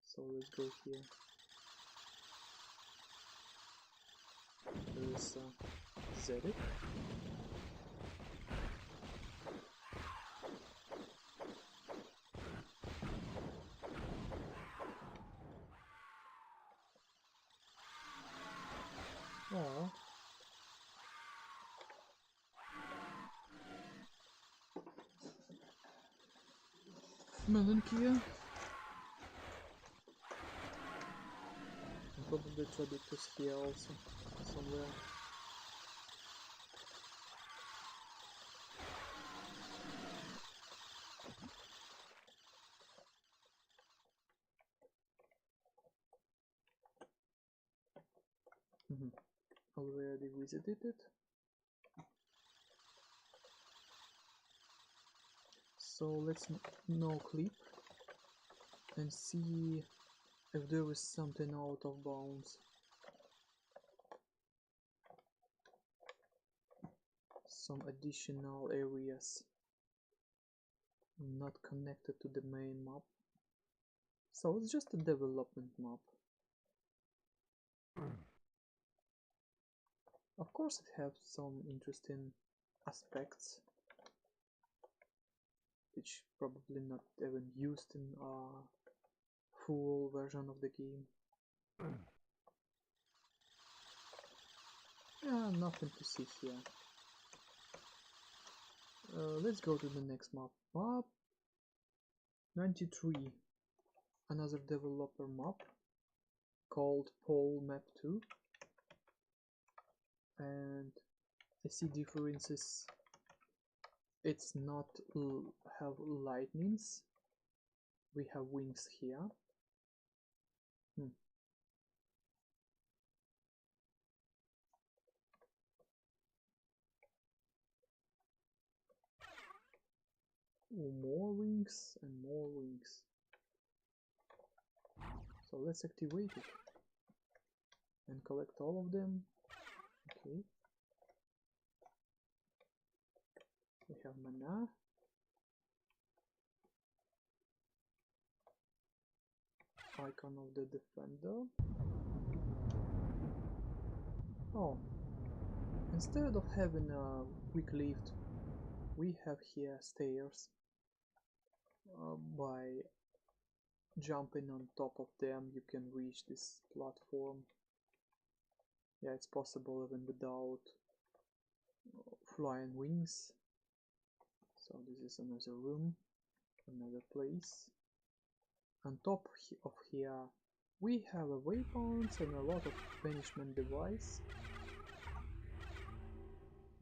So let's go here. There's Zedek. Oh. Melankia. And probably Traductus here also, somewhere. Already visited it. So let's no clip and see if there is something out of bounds. Some additional areas not connected to the main map. So it's just a development map. Of course it has some interesting aspects which probably not even used in a full version of the game. Yeah, nothing to see here. Let's go to the next map. Map 93. Another developer map called Pole Map 2. And I see differences. It's not have lightnings. We have wings here. More wings and more wings. So let's activate it and collect all of them. Okay. We have mana. Icon of the defender. Oh, instead of having a quick lift, we have here stairs. By jumping on top of them you can reach this platform. Yeah, it's possible even without flying wings. So this is another room, another place. On top of here we have a waypoints and a lot of banishment device.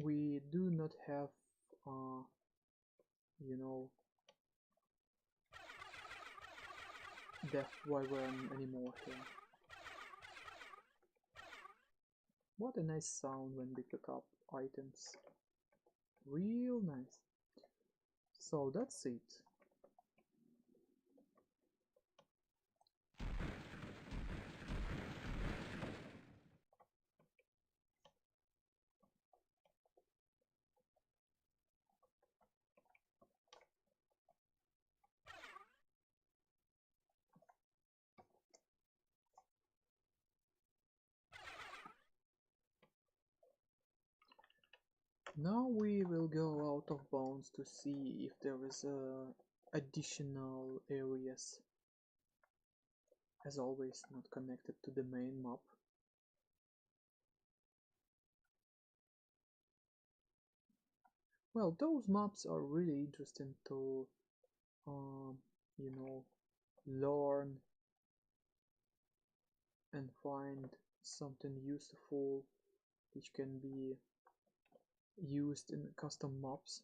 we do not have, you know, Death Wyvern anymore here. What a nice sound when we pick up items. Real nice. So that's it. Now we will go out of bounds to see if there is additional areas, as always not connected to the main map. Well, those maps are really interesting to, you know, learn and find something useful which can be used in custom maps.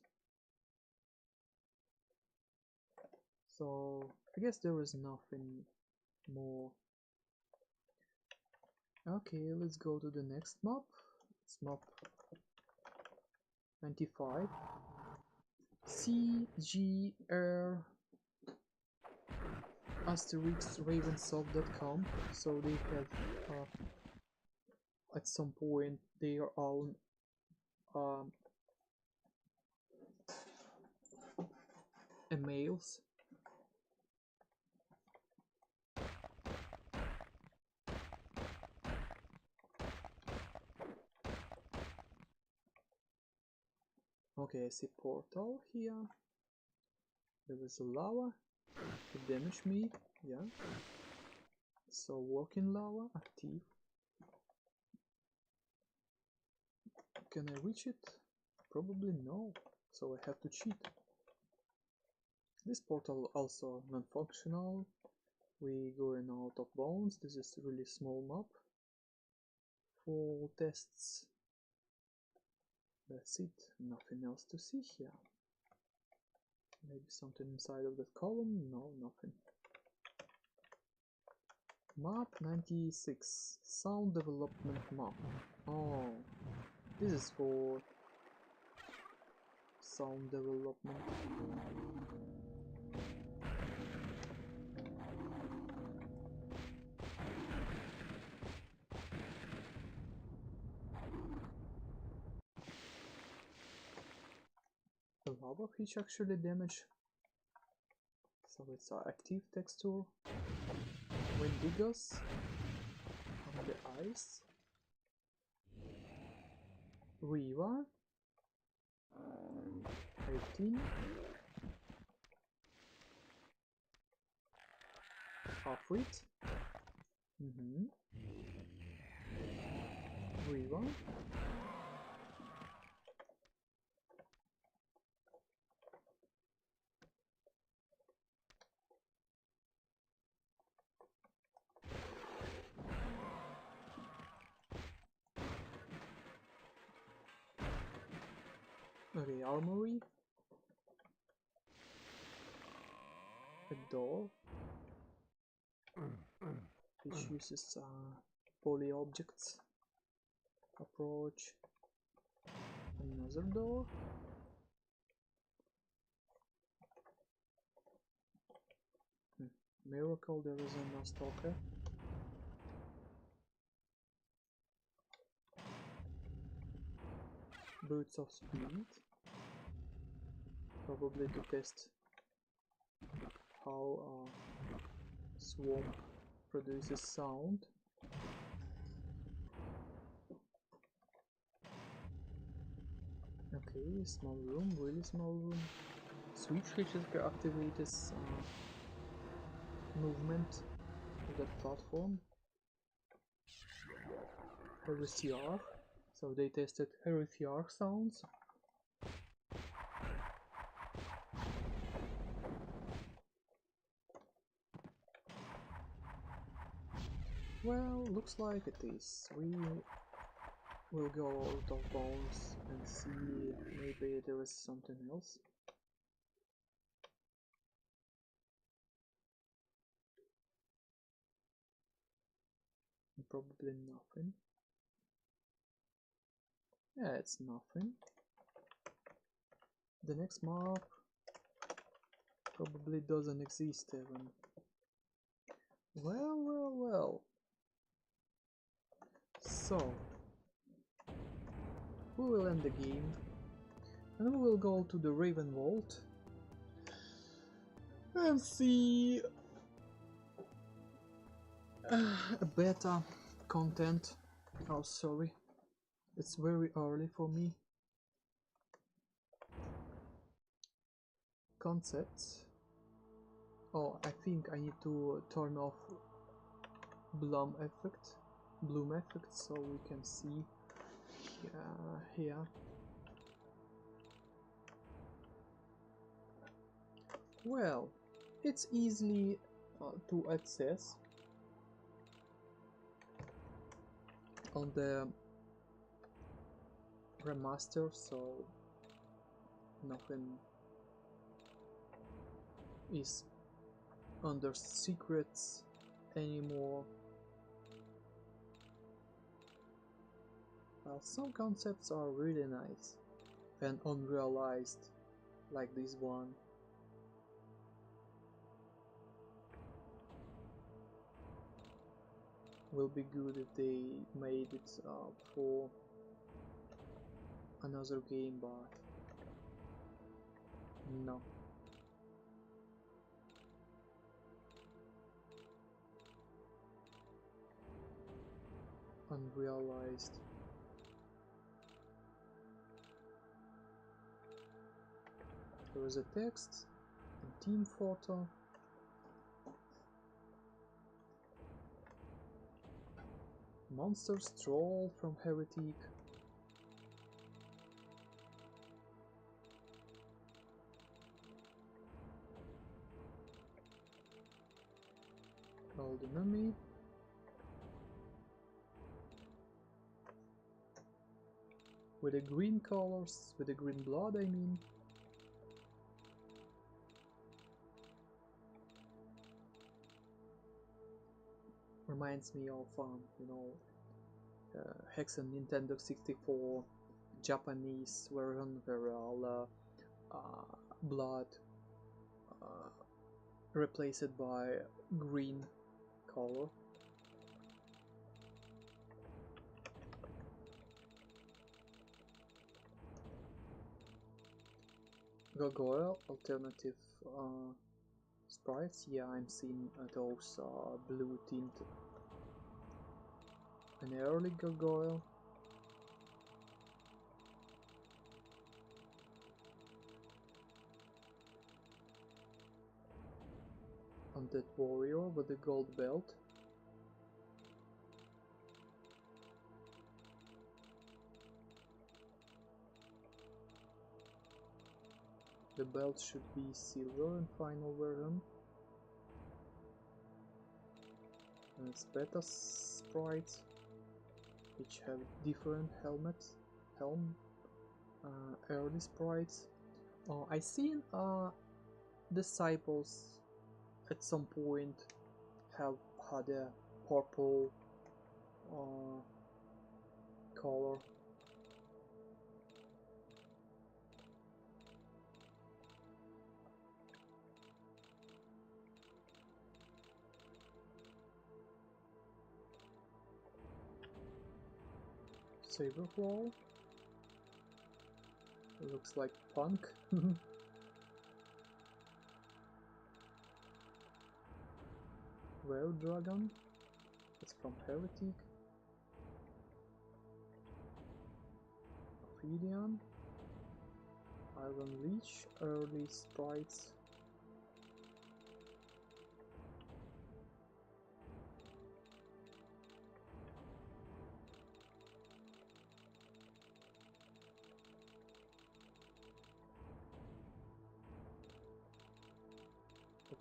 So I guess there is nothing more. Okay, let's go to the next map. It's map 95. CGR *ravensoft.com. So they have at some point their own emails. Okay, I see portal here. There is a lava. It damaged me. Yeah. So working lava, active. Can I reach it? Probably no. So I have to cheat. This portal also non-functional. We going out of bounds. This is a really small map. For tests. That's it. Nothing else to see here. Maybe something inside of that column? No, nothing. Map 96. Sound development map. Oh, this is for sound development. The lava which actually damage. So it's an active texture. Wendigos on the ice. Riva 18. Half-wit. Riva. Okay, armory. A door which uses poly objects. Approach. Another door. Miracle, there is no stalker. Boots of speed. Probably to test how swamp produces sound. Okay, small room, really small room. Switch which activates movement of that platform. HEXEN. So they tested HEXEN sounds. Well, looks like it is. We We'll go out of bounds and see maybe there is something else. Probably nothing. Yeah, it's nothing. The next map probably doesn't exist even. Well, well, well. So, we will end the game and we will go to the Raven Vault and see a beta content. Oh, sorry, it's very early for me. Concepts. Oh, I think I need to turn off bloom effect, so we can see here. Well, it's easily to access on the remaster, so nothing is under secrets anymore. Well, some concepts are really nice and unrealized, like this one. Will be good if they made it for another game, but no. Unrealized. There is a text and team photo. Monsters troll from Heretic. Old mummy. With the green colors, with the green blood, I mean. Reminds me of, HEXEN Nintendo 64 Japanese version where all blood replaced by green color. Gargoyle alternative sprites. Yeah, I'm seeing those blue tint. An early gargoyle. Undead warrior with a gold belt. The belt should be silver in final version. And it's beta sprites, which have different helm early sprites. I seen disciples at some point have had a purple color. Saberflow. Looks like punk. Rare dragon. It's from Heretic. Ophidian. Iron Leech. Early sprites.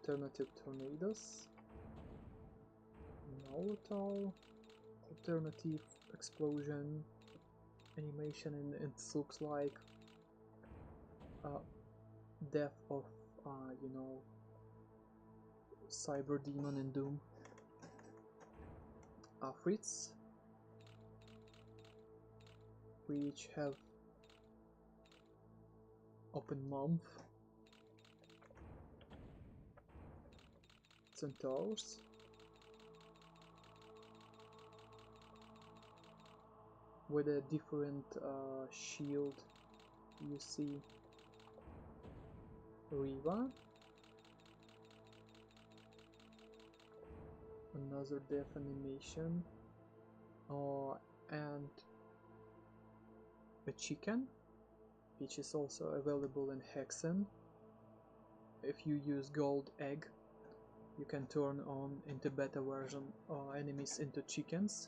Alternative tornadoes. Volatile. Alternative explosion. animation, and it looks like death of you know, cyber demon in Doom. Afrits, which have open mouth. Centaurs, with a different shield. You see Riva, another death animation, and a chicken, which is also available in HEXEN. If you use gold egg, you can turn on into beta version enemies into chickens.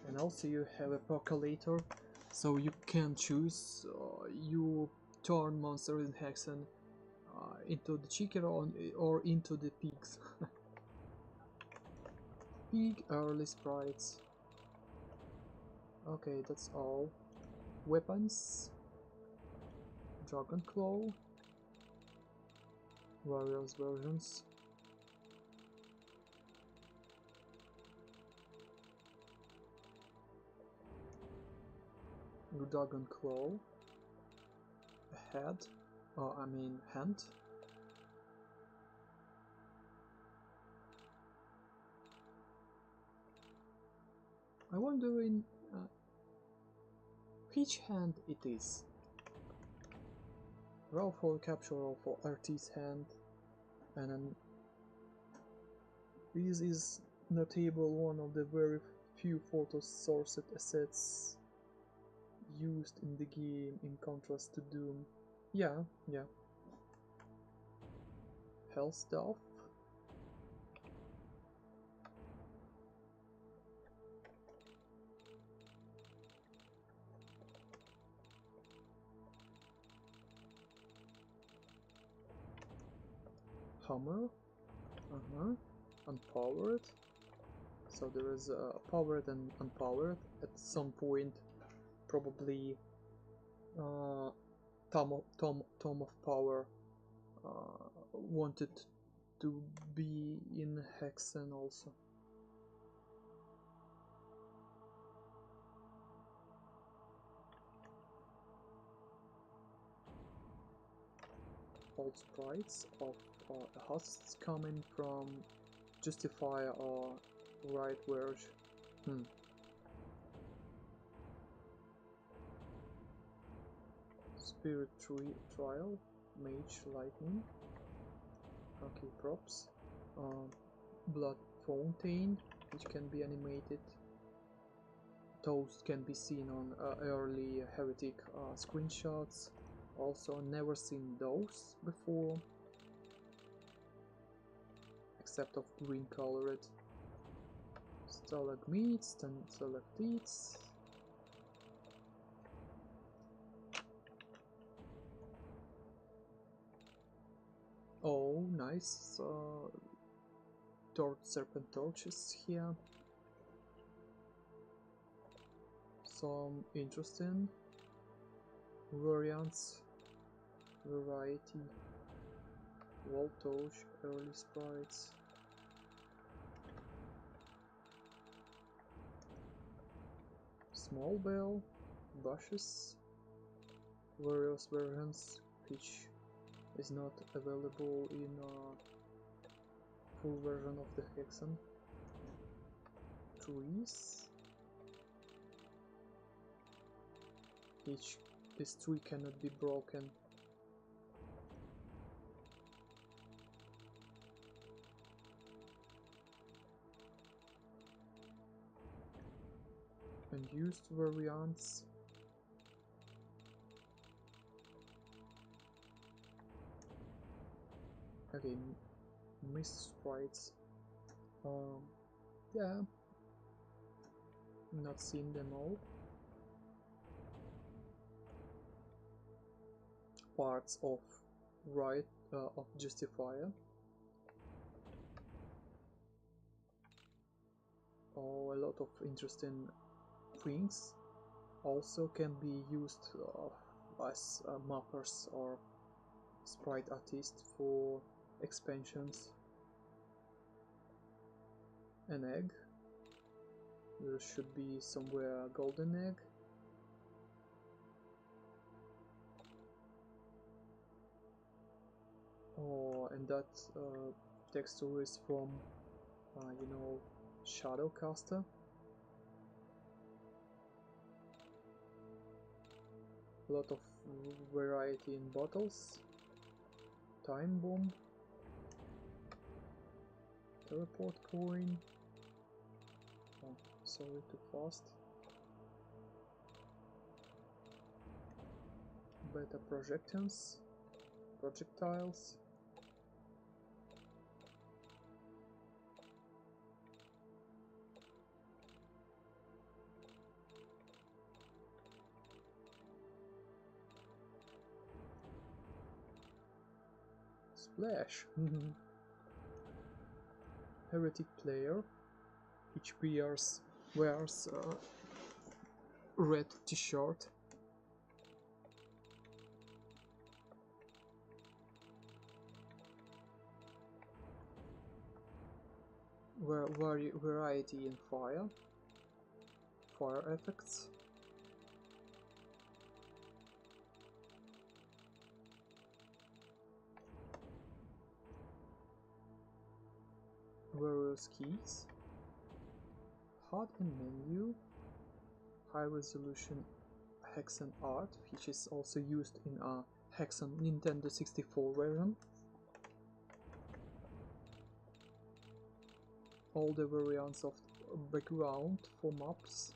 And also you have a percolator, so you can choose you turn monsters in HEXEN into the chicken or into the pigs. Pig early sprites. Okay, that's all. Weapons. Dragon Claw. Various versions. Dragon Claw. A head. Oh, I mean hand. I wonder in which hand it is. Raw for capture for artist's hand, and then this is notable, one of the very few photo sourced assets used in the game in contrast to Doom. Yeah. Hell stuff. Hammer. Unpowered. So there is powered and unpowered. At some point, probably Tom of Power wanted to be in HEXEN also. Old sprites of hosts coming from Justifier or right verge. Spirit Trial, Mage Lightning. Okay, props. Blood Fountain, which can be animated. Those can be seen on early Heretic screenshots. Also, never seen those before, except of green colored. Stalagmites and stalactites. Oh, nice. Serpent torches here. Some interesting variants. Variety. Voltage, early sprites. Small bell, bushes, various variants, which is not available in a full version of the HEXEN. Trees. This tree cannot be broken. Unused variants. Okay, mist sprites. Yeah, not seen them all. Parts of of Justifier. Oh, a lot of interesting things. also can be used as mappers or sprite artists for expansions. An egg. There should be somewhere a golden egg. Oh, and that texture is from, you know, Shadowcaster. A lot of variety in bottles. Time bomb. Teleport coin. Oh, sorry, too fast. Beta projections. Projectiles. Splash. Heretic player. Each wears a red t-shirt. Variety in fire effects. Various keys. HUD and menu. High resolution HEXEN art, which is also used in a HEXEN Nintendo 64 version. All the variants of background for maps.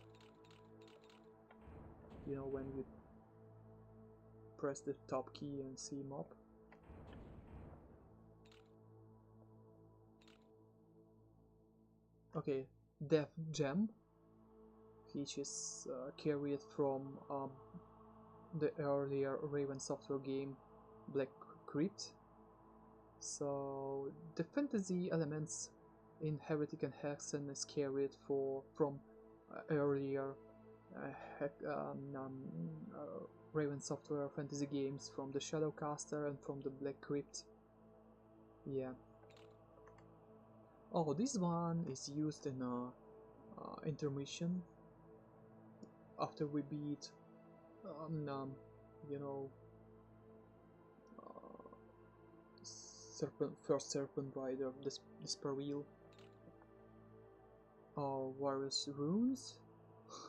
You know, when you press the top key and see map. Okay, Death Gem, which is carried from the earlier Raven Software game Black Crypt. So the fantasy elements in Heretic and Hexen is carried from earlier Raven Software fantasy games, from the Shadowcaster and from the Black Crypt. Yeah. Oh, this one is used in a intermission after we beat you know, first Serpent Rider, this Peril. Various runes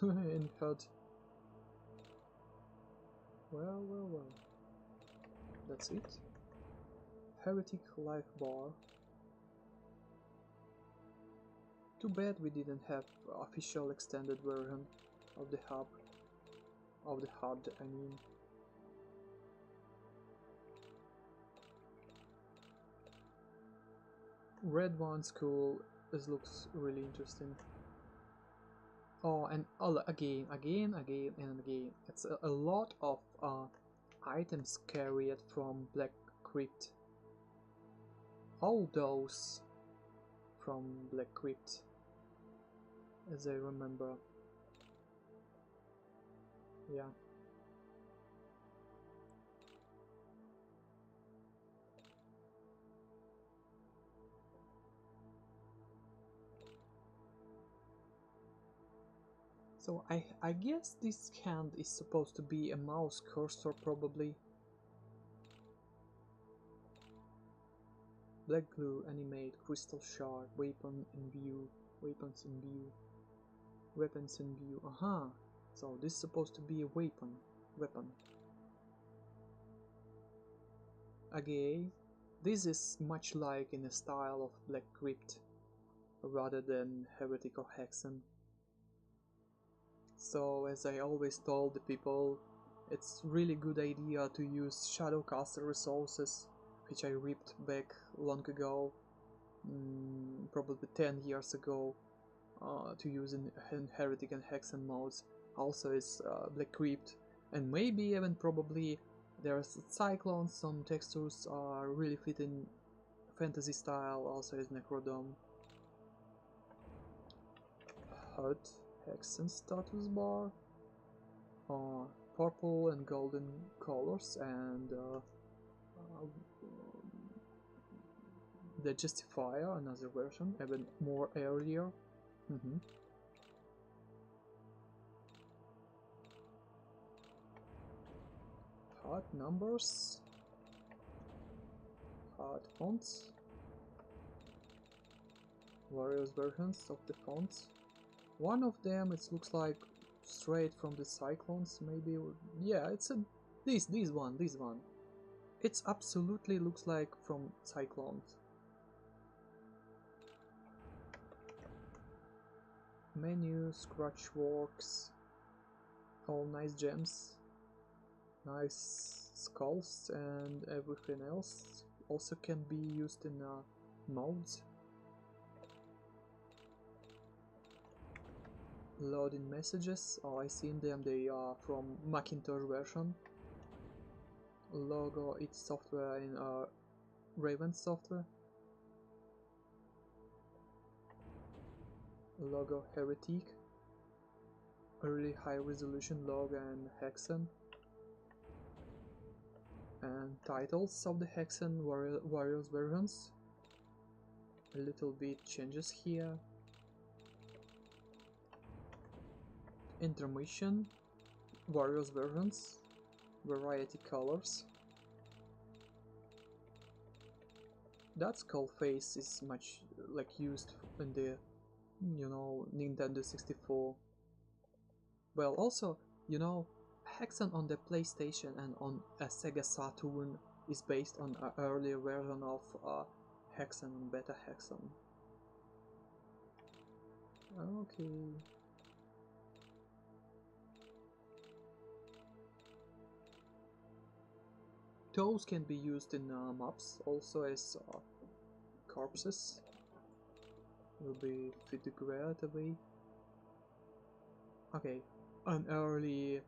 in HUD. Well. That's it. Heretic Life Bar. Too bad we didn't have official extended version of the HUD, I mean. Red one's cool. This looks really interesting. Oh, and again. It's a lot of items carried from Black Crypt. All those from Black Crypt, as I remember. Yeah. So I guess this hand is supposed to be a mouse cursor, probably. Black glue, animate, crystal shard, weapons in view. Aha! So this is supposed to be a weapon. Again, this is much like in the style of Black Crypt, rather than Heretic or Hexen. So, as I always told the people, it's really good idea to use Shadowcaster resources, which I ripped back long ago, probably 10 years ago, to use in Heretic and Hexen modes. Also is Black Crypt, and maybe even probably there's Cyclones. Some textures are really fit in fantasy style, also is Necrodome. HUD, Hexen status bar. purple and golden colors, and the Justifier, another version, even more earlier. Hard numbers, hard fonts, various versions of the fonts. One of them, it looks like straight from the Cyclones, maybe. Yeah, it's a this one. It's absolutely looks like from Cyclones. Menu, Scratchworks, all nice gems, nice skulls, and everything else also can be used in modes. Loading messages, oh, I seen them, they are from Macintosh version. Logo, it's software in Raven software. Logo Heretic, early high resolution log and HEXEN. And titles of the HEXEN various versions. A little bit changes here. Intermission, various versions, variety colors. That skull face is much like used in the, you know, Nintendo 64. Well, also, you know, HEXEN on the PlayStation and on a Sega Saturn is based on an earlier version of HEXEN, Beta HEXEN. Okay. Those can be used in maps also as corpses. Will be figured away. Okay, an early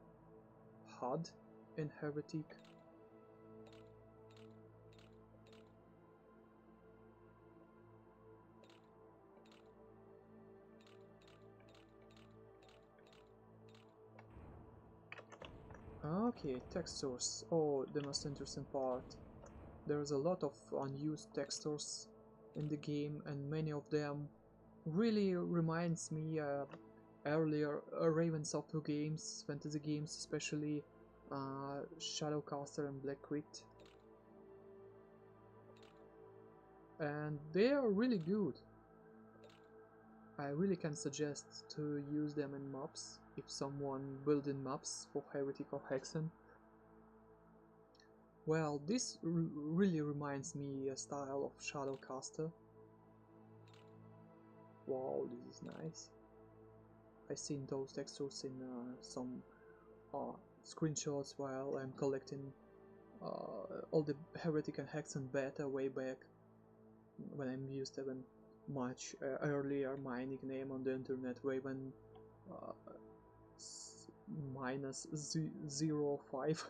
HUD in Heretic. Okay, textures. Oh, the most interesting part. There's a lot of unused textures in the game, and many of them really reminds me earlier Raven software games, fantasy games, especially Shadowcaster and Black Crypt. And they are really good. I really can suggest to use them in maps if someone building maps for Heretic or HEXEN. Well, this really reminds me a style of Shadowcaster. Wow, this is nice. I've seen those textures in some screenshots while I'm collecting all the Heretic and HEXEN beta way back when I'm used even much earlier. My nickname on the internet, Raven minus 05.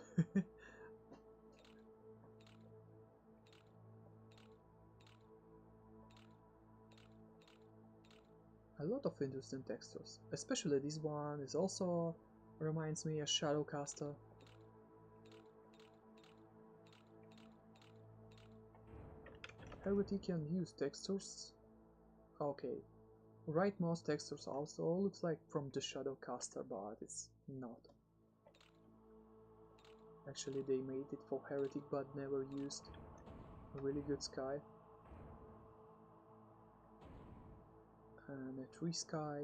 A lot of interesting textures, especially this one is also reminds me of Shadowcaster. Heretic can use textures. Okay, right mouse textures also looks like from the Shadowcaster, but it's not. Actually, they made it for Heretic but never used. A really good sky. And a tree sky.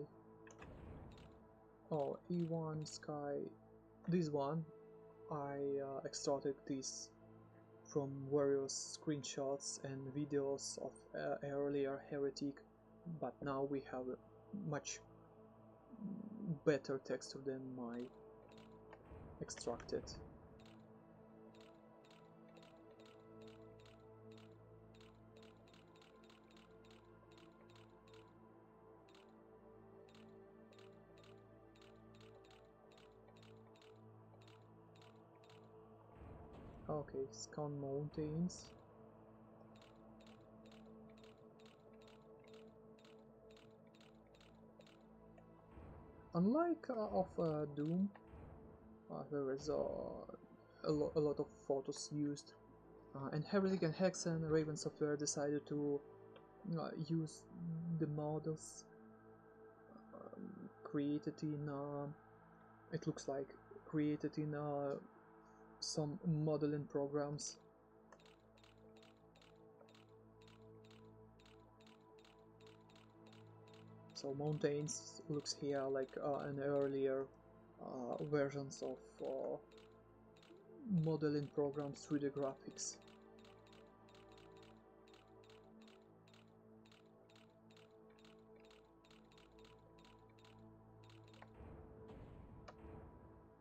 Oh, E1 sky. This one, I extracted this from various screenshots and videos of earlier Heretic, but now we have a much better texture than my extracted. Okay, Scan Mountains. Unlike of Doom, There is a lot of photos used. And Heretic and Hexen, Raven Software decided to use the models created in, it looks like, created in some modeling programs. So mountains looks here like an earlier versions of modeling programs, 3D graphics.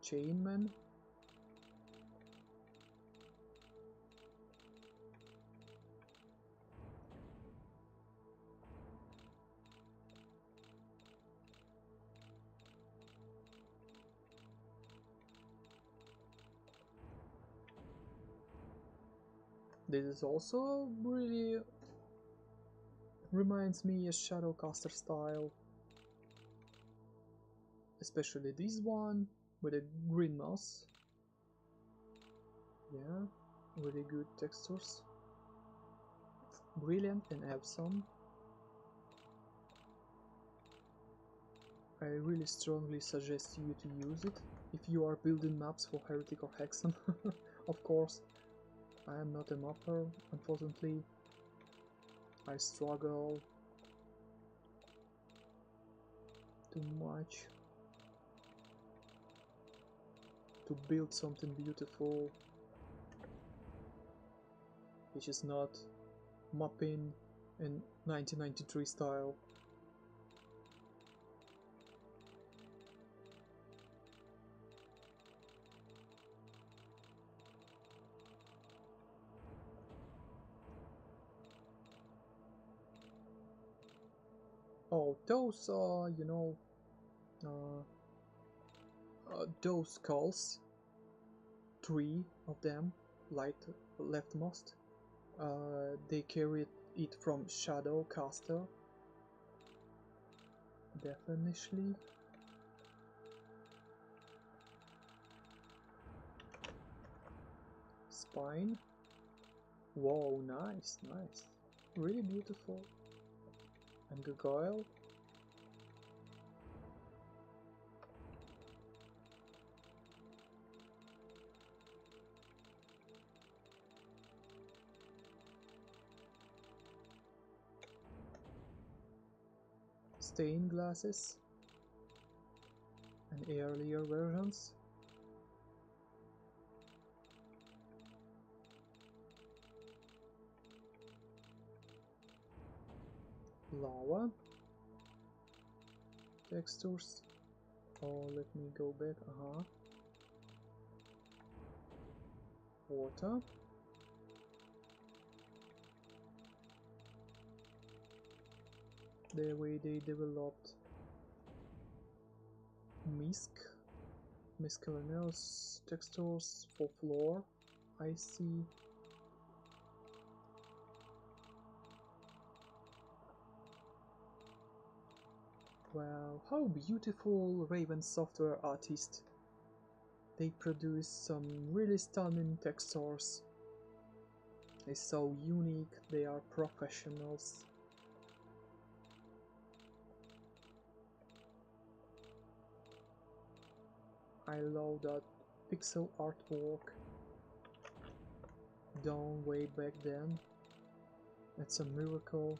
Chainman. This is also really reminds me a Shadowcaster style, especially this one with a green moss. Yeah, really good textures, brilliant and awesome. I really strongly suggest you to use it if you are building maps for Heretic or Hexen. Of course, I am not a mapper, unfortunately. I struggle too much to build something beautiful which is not mapping in 1993 style. Oh, those you know, those skulls, 3 of them, light leftmost, they carried it from Shadowcaster, definitely. Spine. Whoa, nice, nice, really beautiful. And gargoyle. Stained glasses and earlier versions. Lava textures. Oh, let me go back. Water. The way they developed miscellaneous textures for floor. I see. Wow, how beautiful, Raven Software artists. They produce some really stunning textures. They're so unique, they are professionals. I love that pixel artwork done way back then. It's a miracle.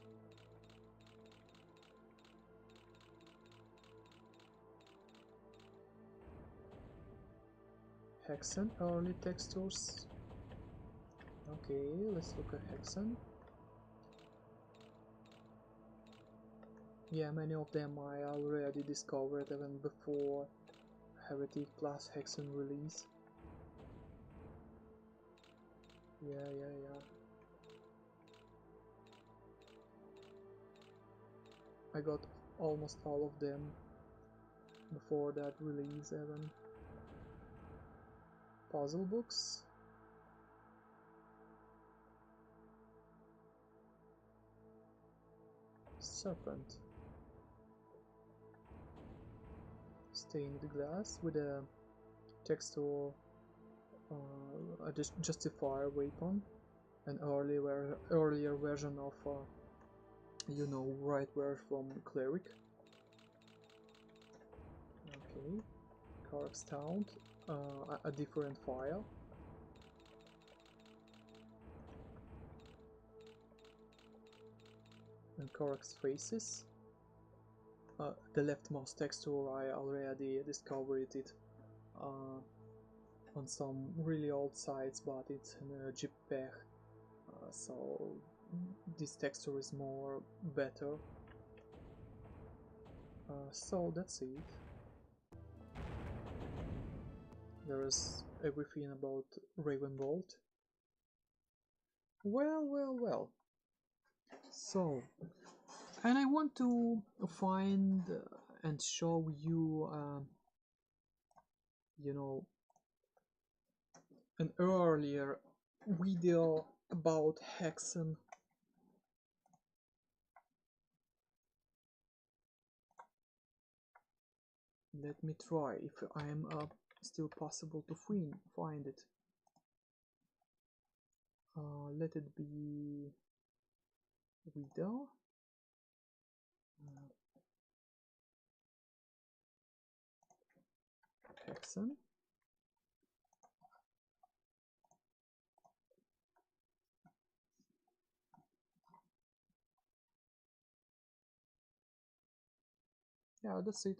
Hexen early textures. Okay, let's look at Hexen. Yeah, many of them I already discovered even before Heretic plus Hexen release. Yeah. I got almost all of them before that release even. Puzzle books. Serpent. Stained glass with a texture, a justifier weapon, an earlier version of you know, right word from cleric. Okay, Karak's Taunt, a different file. And Karak's Faces. The leftmost texture, I already discovered it on some really old sites, but it's in a JPEG, so this texture is more better. So that's it. There is everything about Ravenbolt. Well. So, and I want to find and show you, you know, an earlier video about HEXEN. Let me try if I am still possible to find it. Let it be video. HEXEN. Yeah, that's it.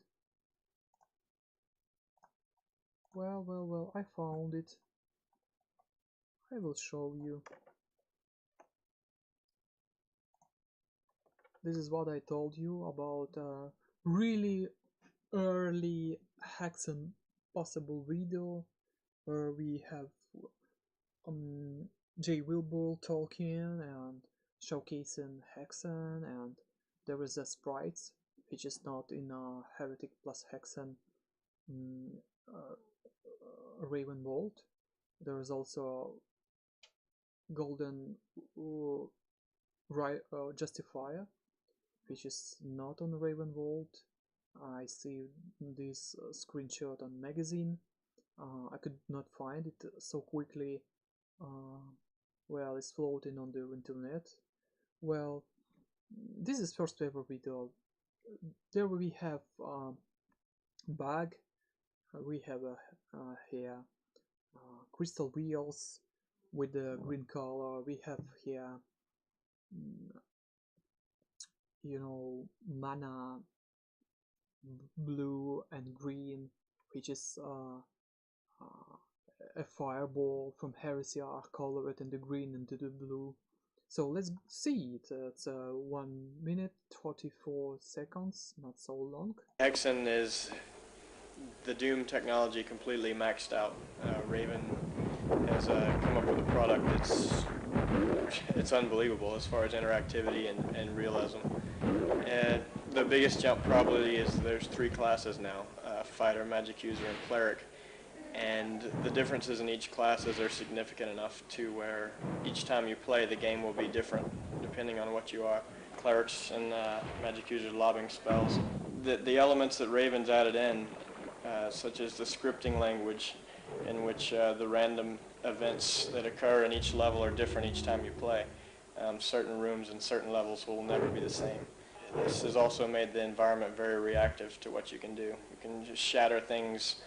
Well, I found it. I will show you. This is what I told you about really early HEXEN possible video where we have J. Wilbur talking and showcasing HEXEN, and there is a sprites which is not in Heretic plus HEXEN Ravenbolt. There is also Golden Justifier which is not on Ravenbolt. I see this screenshot on magazine. I could not find it so quickly. Well, it's floating on the internet. Well, this is first ever video. There we have bag. We have here crystal wheels with the green color. We have here, you know, mana blue and green, which is a fireball from Heresy are colored in the green and the blue. So let's see it. It's 1 minute 44 seconds, not so long. HEXEN is the Doom technology completely maxed out. Raven has come up with a product it's unbelievable as far as interactivity and realism. And the biggest jump probably is there's 3 classes now, Fighter, Magic User, and Cleric. And the differences in each classes are significant enough to where each time you play the game will be different depending on what you are. Clerics and Magic User lobbing spells. The elements that Raven's added in, such as the scripting language in which the random events that occur in each level are different each time you play. Certain rooms and certain levels will never be the same. This has also made the environment very reactive to what you can do. You can just shatter things,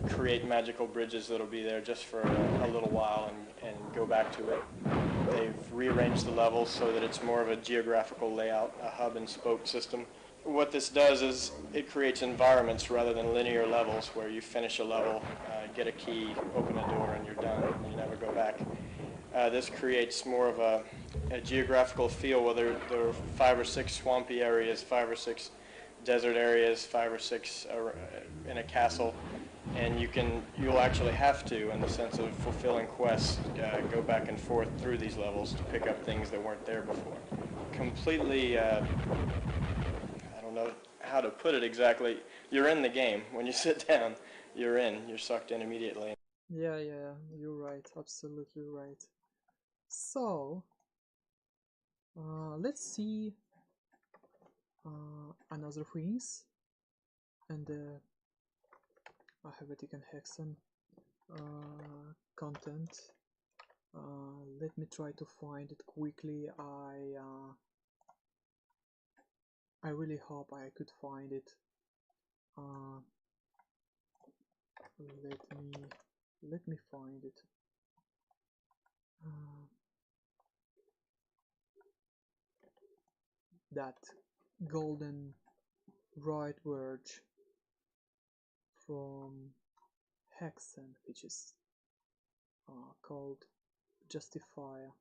create magical bridges that'll be there just for a little while and go back to it. They've rearranged the levels so that it's more of a geographical layout, a hub and spoke system. What this does is it creates environments rather than linear levels where you finish a level, get a key, open a door, and you're done, and you never go back. This creates more of a geographical feel, whether there are 5 or 6 swampy areas, 5 or 6 desert areas, 5 or 6 in a castle, and you'll actually have to, in the sense of fulfilling quests, go back and forth through these levels to pick up things that weren't there before. Completely, I don't know how to put it exactly. You're in the game. When you sit down, you're sucked in immediately. Yeah, you're right, absolutely right. So, let's see another things, and Heretic and Hexen content. Let me try to find it quickly. I really hope I could find it. Let me find it. That golden right verge from HEXEN, which is called Justifier.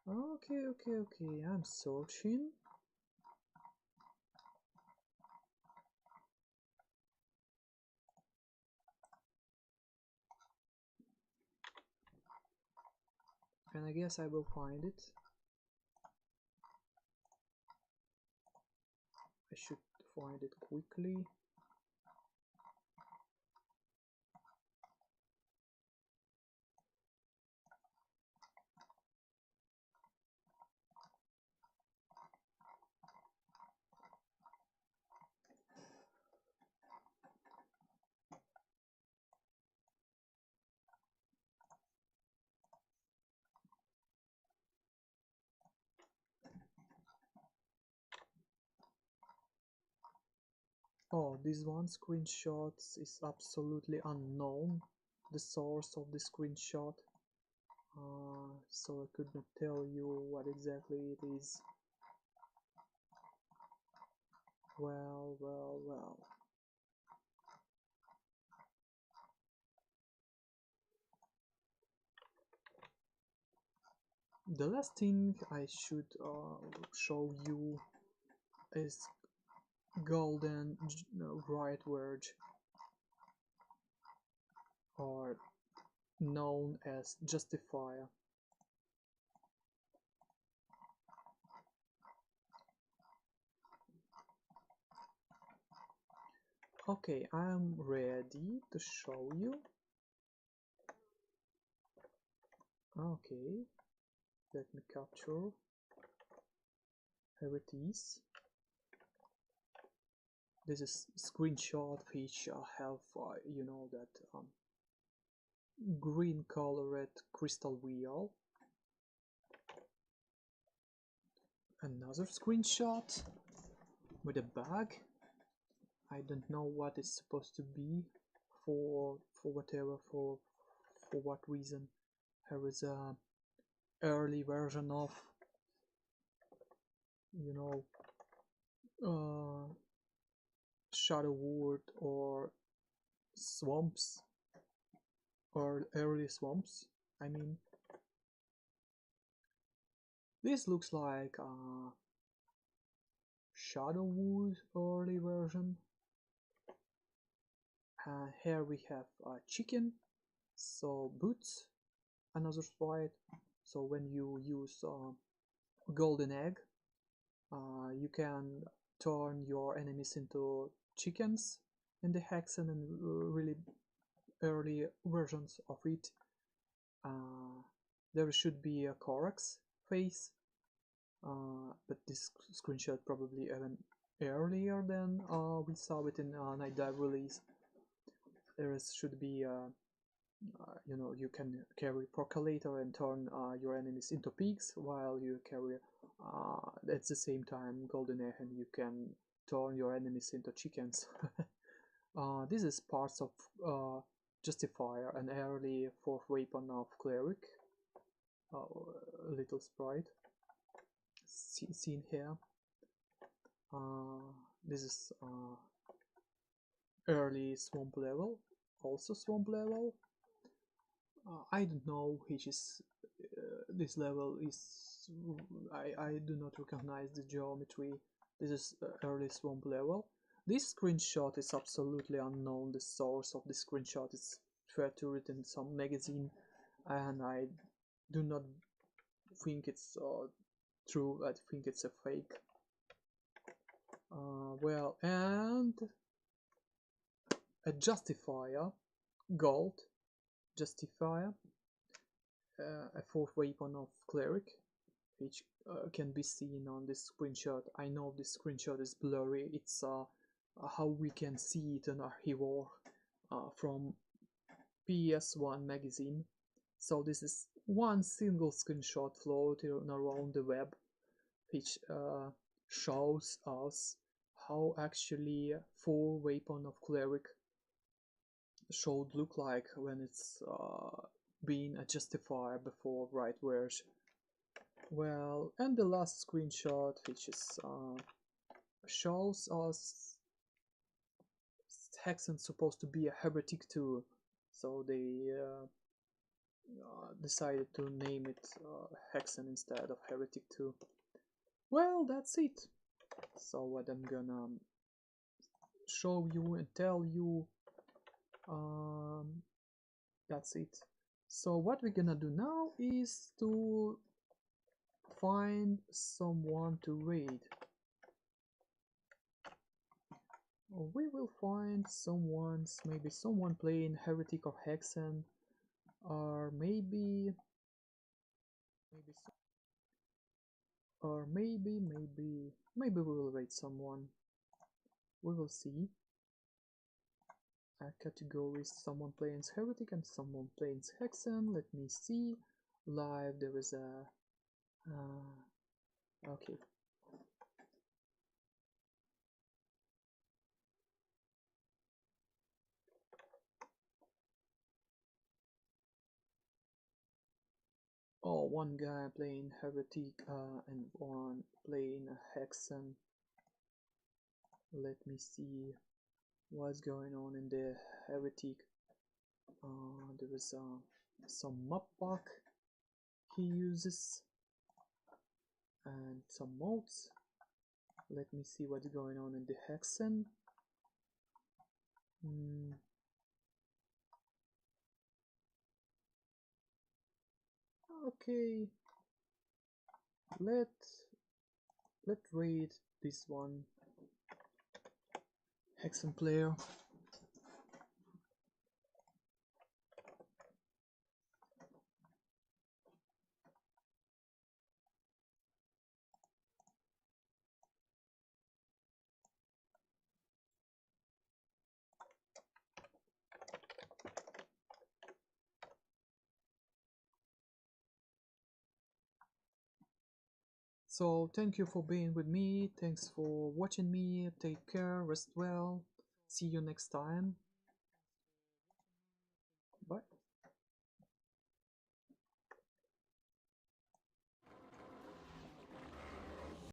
Okay, I'm searching. And I guess I will find it. I should find it quickly. Oh, this one screenshot is absolutely unknown, the source of the screenshot, so I could not tell you what exactly it is. Well. The last thing I should show you is golden right verge, or known as Justifier. Okay, I'm ready to show you. Okay, let me capture. Here it is. This is screenshot which have you know, that green colored crystal wheel. Another screenshot with a bag. I don't know what it's supposed to be for what reason. Here is a early version of, you know, Shadowwood or swamps, or early swamps. I mean, this looks like a Shadowwood early version. Here we have a chicken, so boots, another sprite. So when you use golden egg, you can turn your enemies into chickens in the Hexen and really early versions of it. There should be a Korax face, but this screenshot probably even earlier than we saw it in Night Dive release. There should be you know, you can carry Percolator and turn your enemies into pigs, while you carry at the same time Golden Egg and you can turn your enemies into chickens. This is parts of Justifier, an early fourth weapon of Cleric, little sprite seen here. This is early swamp level, also swamp level. I don't know which is this level is. I do not recognize the geometry. This is early swamp level. This screenshot is absolutely unknown. The source of the screenshot is featured in some magazine, and I do not think it's true. I think it's a fake. Well, and a justifier, gold justifier, a fourth weapon of cleric, which can be seen on this screenshot. I know this screenshot is blurry. It's how we can see it in our hero from PS1 magazine. So this is one single screenshot floating around the web, which shows us how actually full weapon of cleric should look like when it's been a justifier before right version. Well, and the last screenshot, which is shows us HEXEN supposed to be a heretic too, so they decided to name it HEXEN instead of heretic 2. Well, that's it. So what I'm gonna show you and tell you, that's it. So what we're gonna do now is to find someone to raid. We will find maybe someone playing heretic or HEXEN, or maybe we will raid someone. We will see. Categories: someone playing heretic and someone playing HEXEN. Let me see. Live, there is a okay. Oh, one guy playing heretic and one playing a HEXEN. Let me see what's going on in the heretic. There is some map pack he uses and some modes. Let me see what's going on in the HEXEN. Okay, let's raid this one HEXEN player. So thank you for being with me, thanks for watching me, take care, rest well, see you next time.